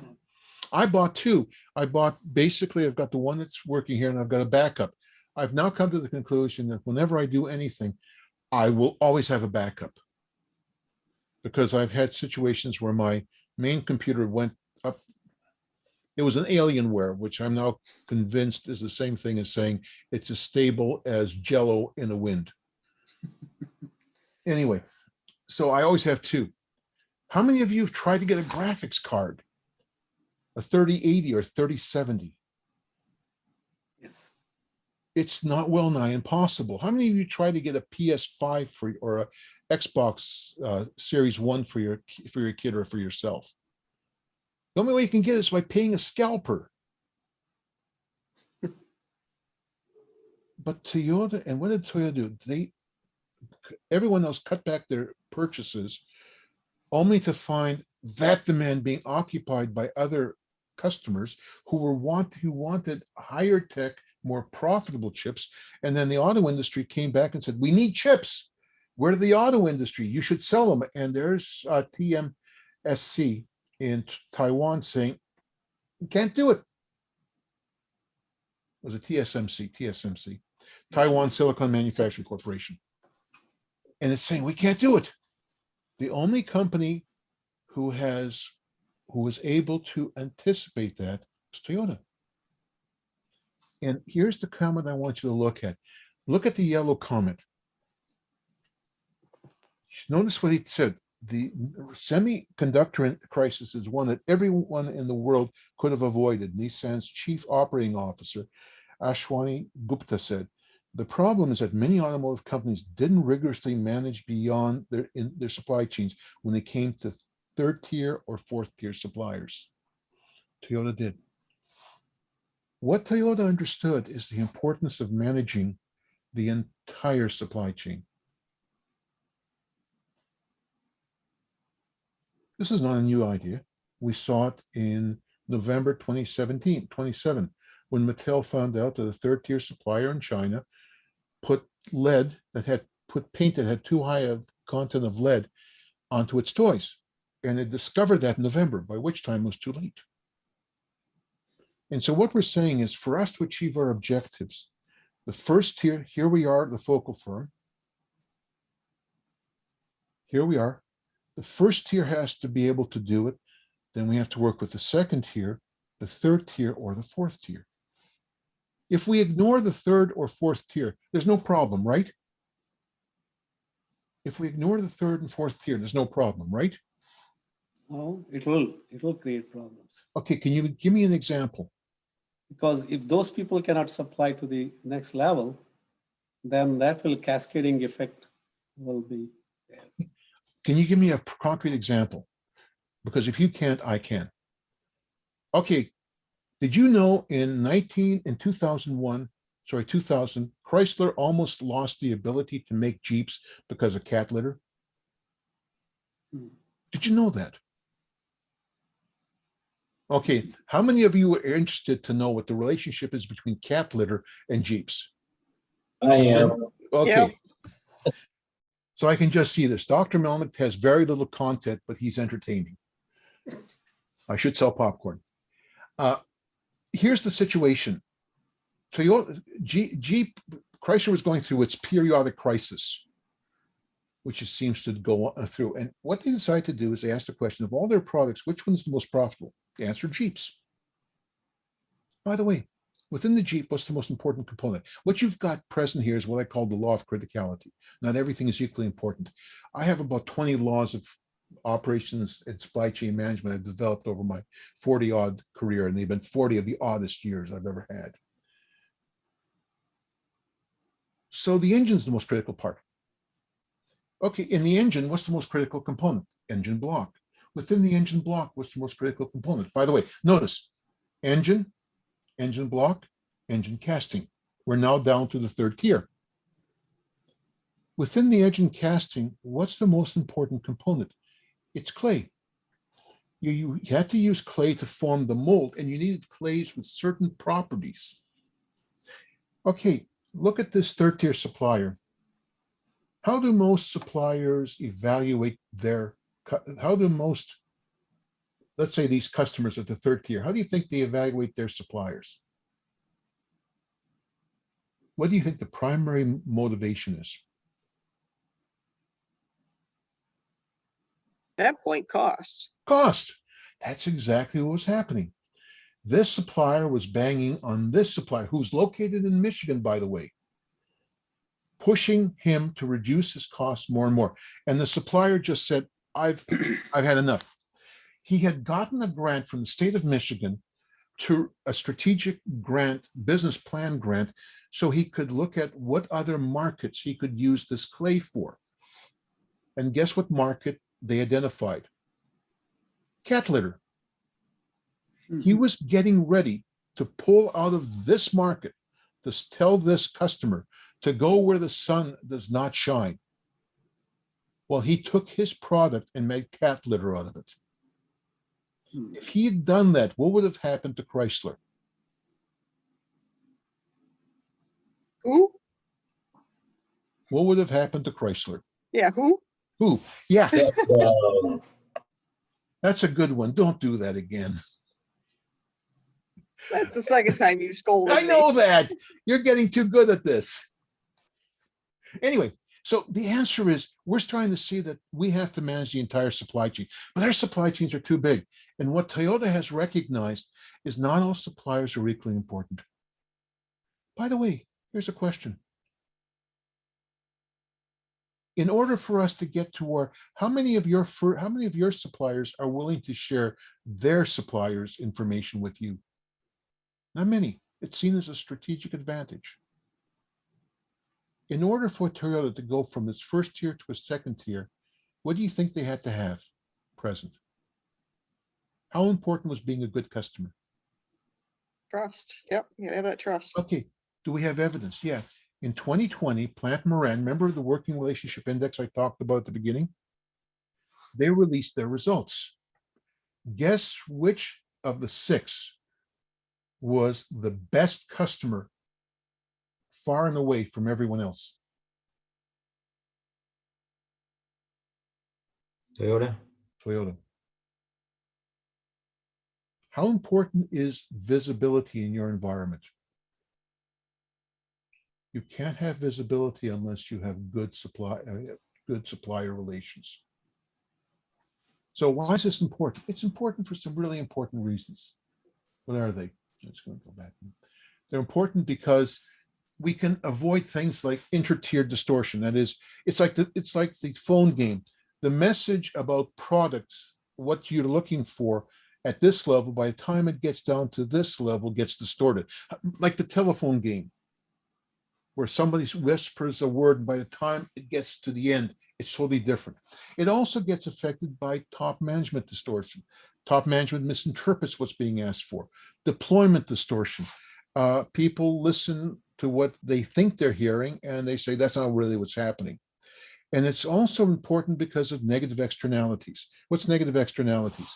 I bought two. I've got the one that's working here, and I've got a backup. I've now come to the conclusion that whenever I do anything, I will always have a backup, because I've had situations where my main computer went up. It was an Alienware, which I'm now convinced is the same thing as saying it's as stable as Jello in a wind. Anyway, so I always have two. How many of you have tried to get a graphics card? A 3080 or 3070? Yes. It's not well nigh impossible. How many of you try to get a PS5 or a Xbox Series 1 for your kid or for yourself? The only way you can get it is by paying a scalper. But Toyota, and what did Toyota do? Everyone else cut back their purchases, only to find that demand being occupied by other customers who wanted higher tech, more profitable chips. And then the auto industry came back and said, we need chips. We're the auto industry. You should sell them. And there's TMSC in Taiwan saying, you can't do it. It was a TSMC, Taiwan Silicon Manufacturing Corporation. And it's saying, we can't do it. The only company who was able to anticipate that was Toyota. And here's the comment I want you to look at. Look at the yellow comment. Notice what he said. The semiconductor crisis is one that everyone in the world could have avoided. Nissan's chief operating officer, Ashwani Gupta, said, the problem is that many automotive companies didn't rigorously manage beyond their supply chains when they came to third tier or fourth tier suppliers. Toyota did. What Toyota understood is the importance of managing the entire supply chain. This is not a new idea. We saw it in November 27, when Mattel found out that a third tier supplier in China put paint that had too high a content of lead onto its toys. and it discovered that in November, by which time it was too late. And so what we're saying is, for us to achieve our objectives, the first tier, here we are, the focal firm. Here we are. The first tier has to be able to do it. Then we have to work with the second tier, the third tier, or the fourth tier. If we ignore the third or fourth tier, there's no problem, right? If we ignore the third and fourth tier, there's no problem, right? Oh, it will create problems. Okay, can you give me an example? Because if those people cannot supply to the next level, then that will cascading effect will be there. Can you give me a concrete example? Because if you can't, I can. Okay, did you know in 2000, Chrysler almost lost the ability to make Jeeps because of cat litter? Hmm. Did you know that? Okay, how many of you are interested to know what the relationship is between cat litter and Jeeps? I am. Okay. So I can just see this. Dr. Melnick has very little content, but he's entertaining. I should sell popcorn. Here's the situation. Toyota, Jeep, Chrysler was going through its periodic crisis, which it seems to go through. And what they decided to do is they asked the question of all their products, which one's the most profitable? The answer, Jeeps. By the way, within the Jeep, what's the most important component? What you've got present here is what I call the law of criticality. Not everything is equally important. I have about 20 laws of operations and supply chain management I've developed over my 40-odd career, and they've been 40 of the oddest years I've ever had. So the engine's the most critical part. Okay, in the engine, what's the most critical component? Engine block. Within the engine block, what's the most critical component? By the way, notice, engine block, engine casting. We're now down to the third tier. Within the engine casting, what's the most important component? It's clay. You had to use clay to form the mold, and you needed clays with certain properties. Okay, look at this third tier supplier. How do most suppliers evaluate let's say these customers at the third tier, how do you think they evaluate their suppliers? What do you think the primary motivation is? At that point, cost. Cost. That's exactly what was happening. This supplier was banging on this supplier, who's located in Michigan, by the way, pushing him to reduce his costs more and more. And the supplier just said, I've had enough. He had gotten a grant from the state of Michigan to a strategic grant, business plan grant, so he could look at what other markets he could use this clay for. And guess what market they identified? Cat litter. He was getting ready to pull out of this market to tell this customer to go where the sun does not shine. Well, he took his product and made cat litter out of it. If he had done that, what would have happened to Chrysler? Who? What would have happened to Chrysler? Yeah, who? Who? Yeah, Well, that's a good one. Don't do that again. That's the second time you scolded I me. know that. You're getting too good at this. Anyway, so the answer is we're trying to see that we have to manage the entire supply chain, but our supply chains are too big. And what Toyota has recognized is not all suppliers are equally important. By the way, here's a question. In order for us to get to our, how many of your suppliers are willing to share their suppliers' information with you? Not many. It's seen as a strategic advantage. In order for Toyota to go from its first tier to a second tier, what do you think they had to have present? How important was being a good customer? Trust. Yep, you have that trust. Okay, do we have evidence? Yeah. In 2020, Plant Moran, remember the working relationship index I talked about at the beginning? They released their results. Guess which of the 6 was the best customer far and away from everyone else? Toyota. Toyota. How important is visibility in your environment? You can't have visibility unless you have good supplier relations. So why is this important? It's important for some really important reasons. What are they? I'm just going to go back. They're important because we can avoid things like inter-tier distortion. That is, it's like the phone game. The message about products, what you're looking for at this level, by the time it gets down to this level, gets distorted. Like the telephone game, where somebody whispers a word, and by the time it gets to the end, it's totally different. It also gets affected by top management distortion. Top management misinterprets what's being asked for. Deployment distortion. People listen to what they think they're hearing, and they say that's not really what's happening. And it's also important because of negative externalities. What's negative externalities?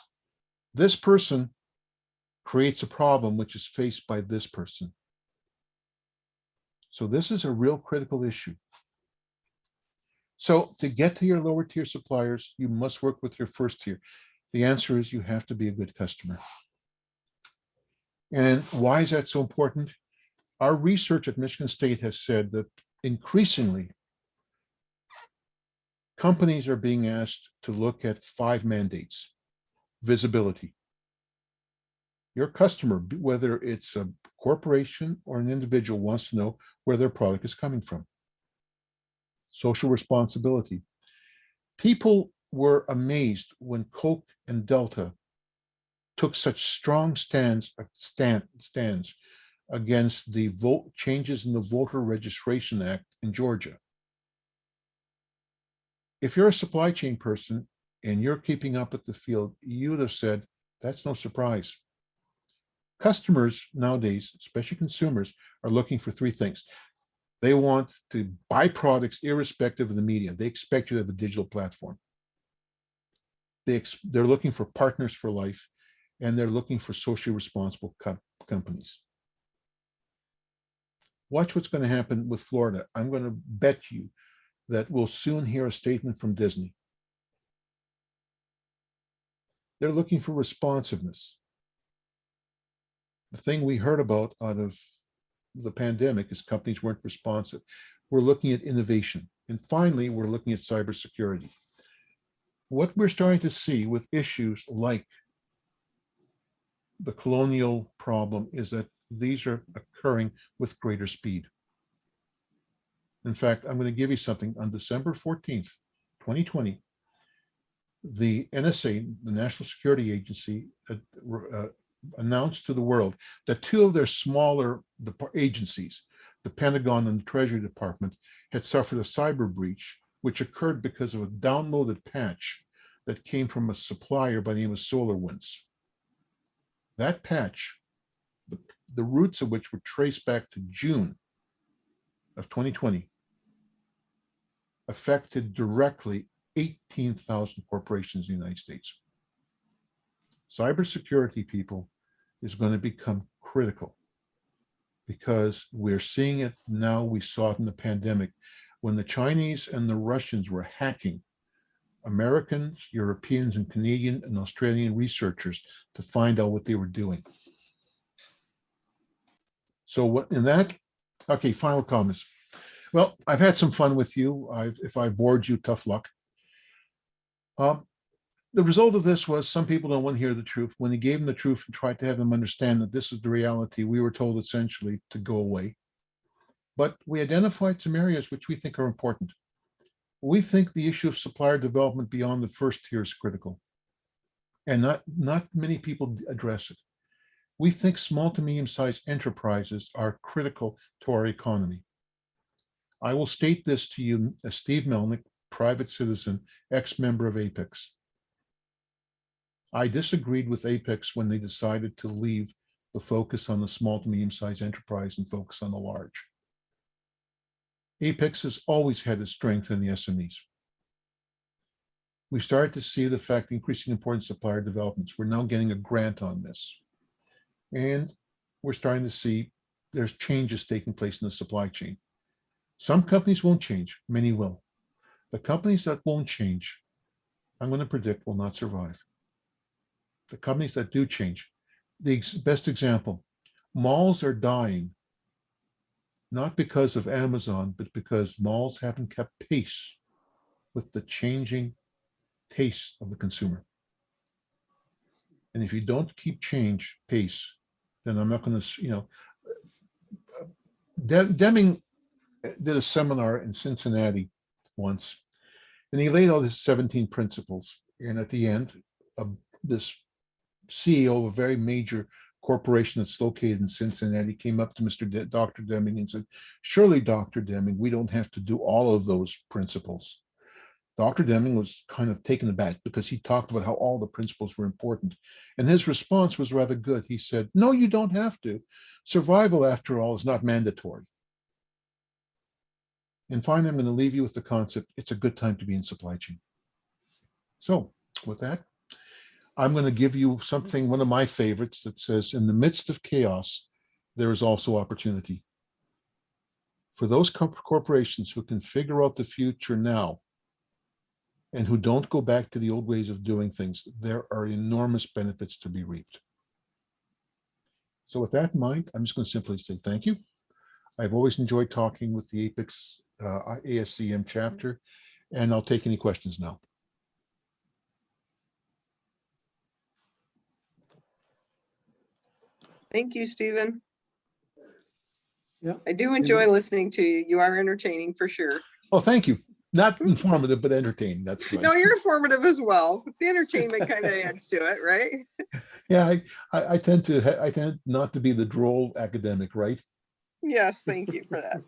This person creates a problem which is faced by this person. So this is a real critical issue. So to get to your lower tier suppliers, you must work with your first tier. The answer is you have to be a good customer. And why is that so important? Our research at Michigan State has said that increasingly, companies are being asked to look at 5 mandates. Visibility. Your customer, whether it's a corporation or an individual, wants to know where their product is coming from. Social responsibility. People were amazed when Coke and Delta took such strong stands against the changes in the Voter Registration Act in Georgia. If you're a supply chain person and you're keeping up with the field, you would have said, that's no surprise. Customers nowadays, especially consumers, are looking for 3 things. They want to buy products irrespective of the media. They expect you to have a digital platform. They're looking for partners for life, and they're looking for socially responsible companies. Watch what's going to happen with Florida. I'm going to bet you that we'll soon hear a statement from Disney. They're looking for responsiveness. The thing we heard about out of the pandemic is companies weren't responsive. We're looking at innovation. And finally, we're looking at cybersecurity. What we're starting to see with issues like the colonial problem is that these are occurring with greater speed. In fact, I'm going to give you something. On December 14th, 2020, the NSA, the National Security Agency, announced to the world that 2 of their smaller agencies, the Pentagon and the Treasury Department, had suffered a cyber breach, which occurred because of a downloaded patch that came from a supplier by the name of SolarWinds. That patch, the roots of which were traced back to June of 2020, affected directly 18,000 corporations in the United States. Cybersecurity, people, is going to become critical because we're seeing it now. We saw it in the pandemic when the Chinese and the Russians were hacking Americans, Europeans, and Canadian and Australian researchers to find out what they were doing. So what in that, okay, final comments. Well, I've had some fun with you. If I bored you, tough luck. The result of this was some people don't want to hear the truth. When he gave them the truth and tried to have them understand that this is the reality, we were told essentially to go away. But we identified some areas which we think are important. We think the issue of supplier development beyond the first tier is critical. And not many people address it. We think small to medium-sized enterprises are critical to our economy. I will state this to you as Steve Melnick, private citizen, ex-member of Apex. I disagreed with Apex when they decided to leave the focus on the small to medium-sized enterprise and focus on the large. Apex has always had its strength in the SMEs. We started to see the fact increasing importance of supplier developments. We're now getting a grant on this. And we're starting to see there's changes taking place in the supply chain. Some companies won't change, many will. The companies that won't change, I'm going to predict, will not survive. The companies that do change, best example, malls are dying, not because of Amazon, but because malls haven't kept pace with the changing taste of the consumer. And if you don't keep pace, then I'm not going to, Deming did a seminar in Cincinnati once, and he laid out his 17 principles. And at the end, this CEO of a very major corporation that's located in Cincinnati came up to Dr. Deming and said, "Surely, Dr. Deming, we don't have to do all of those principles." Dr. Deming was kind of taken aback because he talked about how all the principles were important. And his response was rather good. He said, "No, you don't have to. Survival, after all, is not mandatory." And finally, I'm going to leave you with the concept, it's a good time to be in supply chain. So with that, I'm going to give you something, one of my favorites, that says, in the midst of chaos, there is also opportunity. For those corporations who can figure out the future now and who don't go back to the old ways of doing things, there are enormous benefits to be reaped. So with that in mind, I'm just going to simply say thank you. I've always enjoyed talking with the APEX ASCM chapter, and I'll take any questions now. Thank you, Stephen. Yeah. I do enjoy listening to you. You are entertaining for sure. Oh, thank you. Not informative, but entertaining. That's good. No, you're informative as well. The entertainment kind of adds to it, right? Yeah, I tend not to be the droll academic, right? Yes, thank you for that.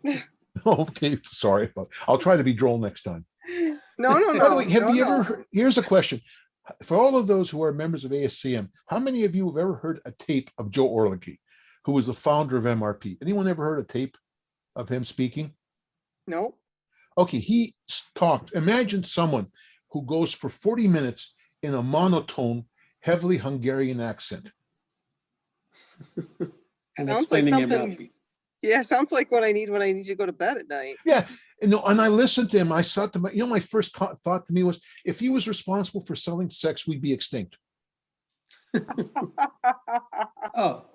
Okay, sorry. I'll try to be droll next time. No, no, By the no. way, have no, you no. ever heard, here's a question. For all of those who are members of ASCM, how many of you have ever heard a tape of Joe Orlicke, who was the founder of MRP? Anyone ever heard a tape of him speaking? Nope. Okay, he talked. Imagine someone who goes for 40 minutes in a monotone, heavily Hungarian accent. And Sounds like explaining something- MRP. Yeah, sounds like what I need when I need to go to bed at night. Yeah, and I listened to him. I thought to my first thought to me was, if he was responsible for selling sex, we'd be extinct. Oh.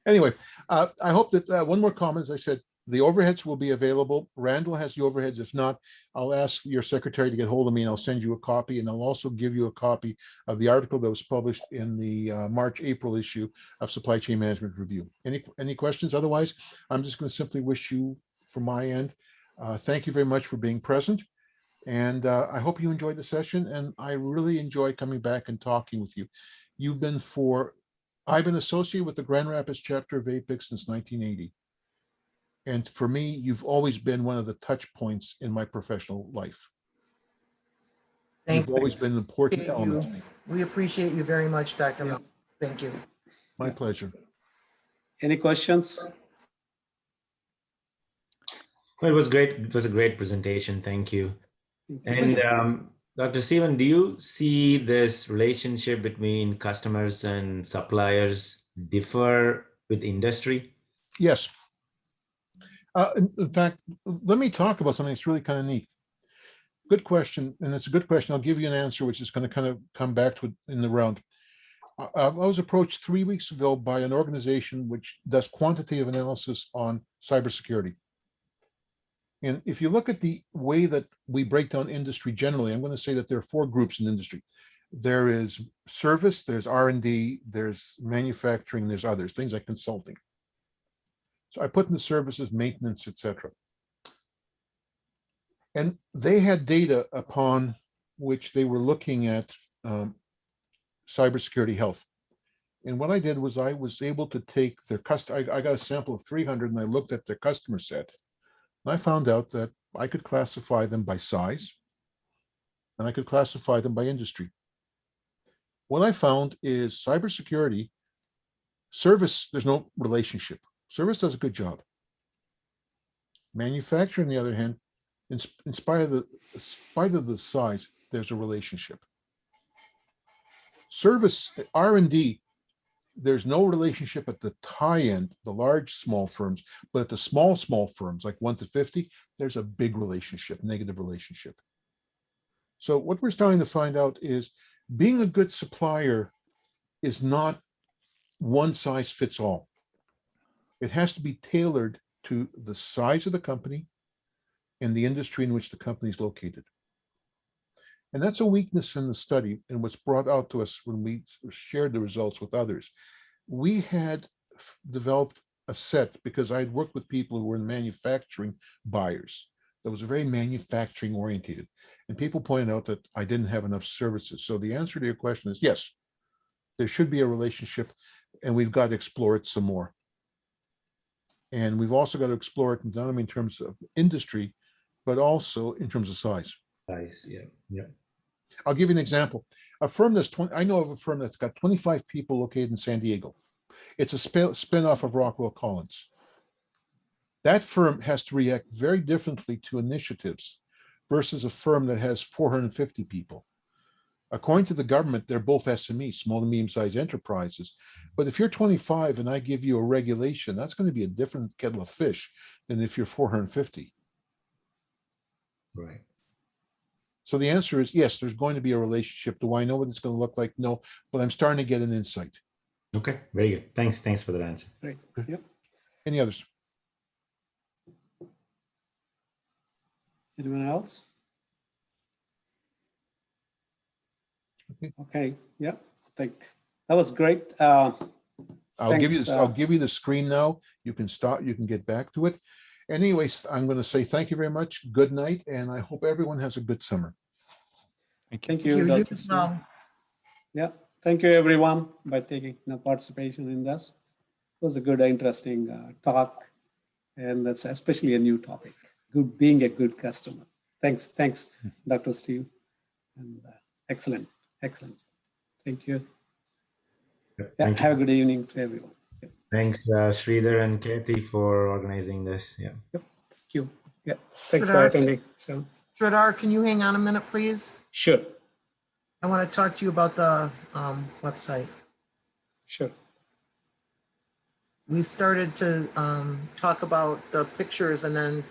Anyway, I hope that one more comment, as I said, the overheads will be available. Randall has the overheads. If not, I'll ask your secretary to get hold of me and I'll send you a copy. And I'll also give you a copy of the article that was published in the March-April issue of Supply Chain Management Review. Any questions? Otherwise, I'm just going to simply wish you, from my end, thank you very much for being present. And I hope you enjoyed the session. And I really enjoy coming back and talking with you. I've been associated with the Grand Rapids chapter of APEX since 1980. And for me, you've always been one of the touch points in my professional life. Thank You've always been an important element to me. We appreciate you very much, Dr. Yeah. Mel. Thank you. My pleasure. Any questions? Well, it was great. It was a great presentation. Thank you. And Dr. Stephen, do you see this relationship between customers and suppliers differ with industry? Yes. In fact, let me talk about something that's really kind of neat. Good question, and it's a good question. I'll give you an answer, which is going to kind of come back to it in the round. I was approached 3 weeks ago by an organization which does quantitative analysis on cybersecurity. And if you look at the way that we break down industry generally, I'm going to say that there are 4 groups in industry. There is service, there's R&D, there's manufacturing, there's others, things like consulting. So I put in the services, maintenance, etc. And they had data upon which they were looking at cybersecurity health. And what I did was I was able to take their I got a sample of 300 and I looked at their customer set. And I found out that I could classify them by size and I could classify them by industry. What I found is cybersecurity, service, there's no relationship. Service does a good job. Manufacturing, on the other hand, in spite of the size, there's a relationship. Service, R&D, there's no relationship at the high end, the large, small firms, but at the small firms, like 1 to 50, there's a big relationship, negative relationship. So what we're starting to find out is being a good supplier is not one size fits all. It has to be tailored to the size of the company and the industry in which the company is located. And that's a weakness in the study and what's brought out to us when we shared the results with others. We had developed a set because I had worked with people who were manufacturing buyers that was very manufacturing oriented. And people pointed out that I didn't have enough services. So the answer to your question is yes, there should be a relationship and we've got to explore it some more. And we've also got to explore it not only in terms of industry, but also in terms of size. Nice. Yeah. Yeah. I'll give you an example. A firm that's 20, I know of a firm that's got 25 people located in San Diego. It's a spin-off of Rockwell Collins. That firm has to react very differently to initiatives versus a firm that has 450 people. According to the government, they're both SMEs, small to medium-sized enterprises. But if you're 25 and I give you a regulation, that's going to be a different kettle of fish than if you're 450. Right. So the answer is yes, there's going to be a relationship. Do I know what it's going to look like? No, but I'm starting to get an insight. Okay. Very good. Thanks. Thanks for that answer. Great. Yep. Any others? Anyone else? Okay. Yeah. I think that was great. I'll give you Thanks, this, I'll give you the screen now. You can start, you can get back to it. Anyways, I'm going to say thank you very much. Good night, and I hope everyone has a good summer. Thank you, You Dr. as Steve. well. Yeah. Thank you, everyone, by taking participation in this. It was a good, interesting talk, and that's especially a new topic. Good, being a good customer. Thanks, Dr. Steve, and excellent. Thank you. Yeah, Thank have you. a good evening to everyone. Yep. Thanks, Sridhar and Kathy, for organizing this. Yeah. Thank you. Yeah. Thanks for Sridhar. attending. Sharon. Sridhar, can you hang on a minute, please? Sure. I want to talk to you about the website. Sure. We started to talk about the pictures and then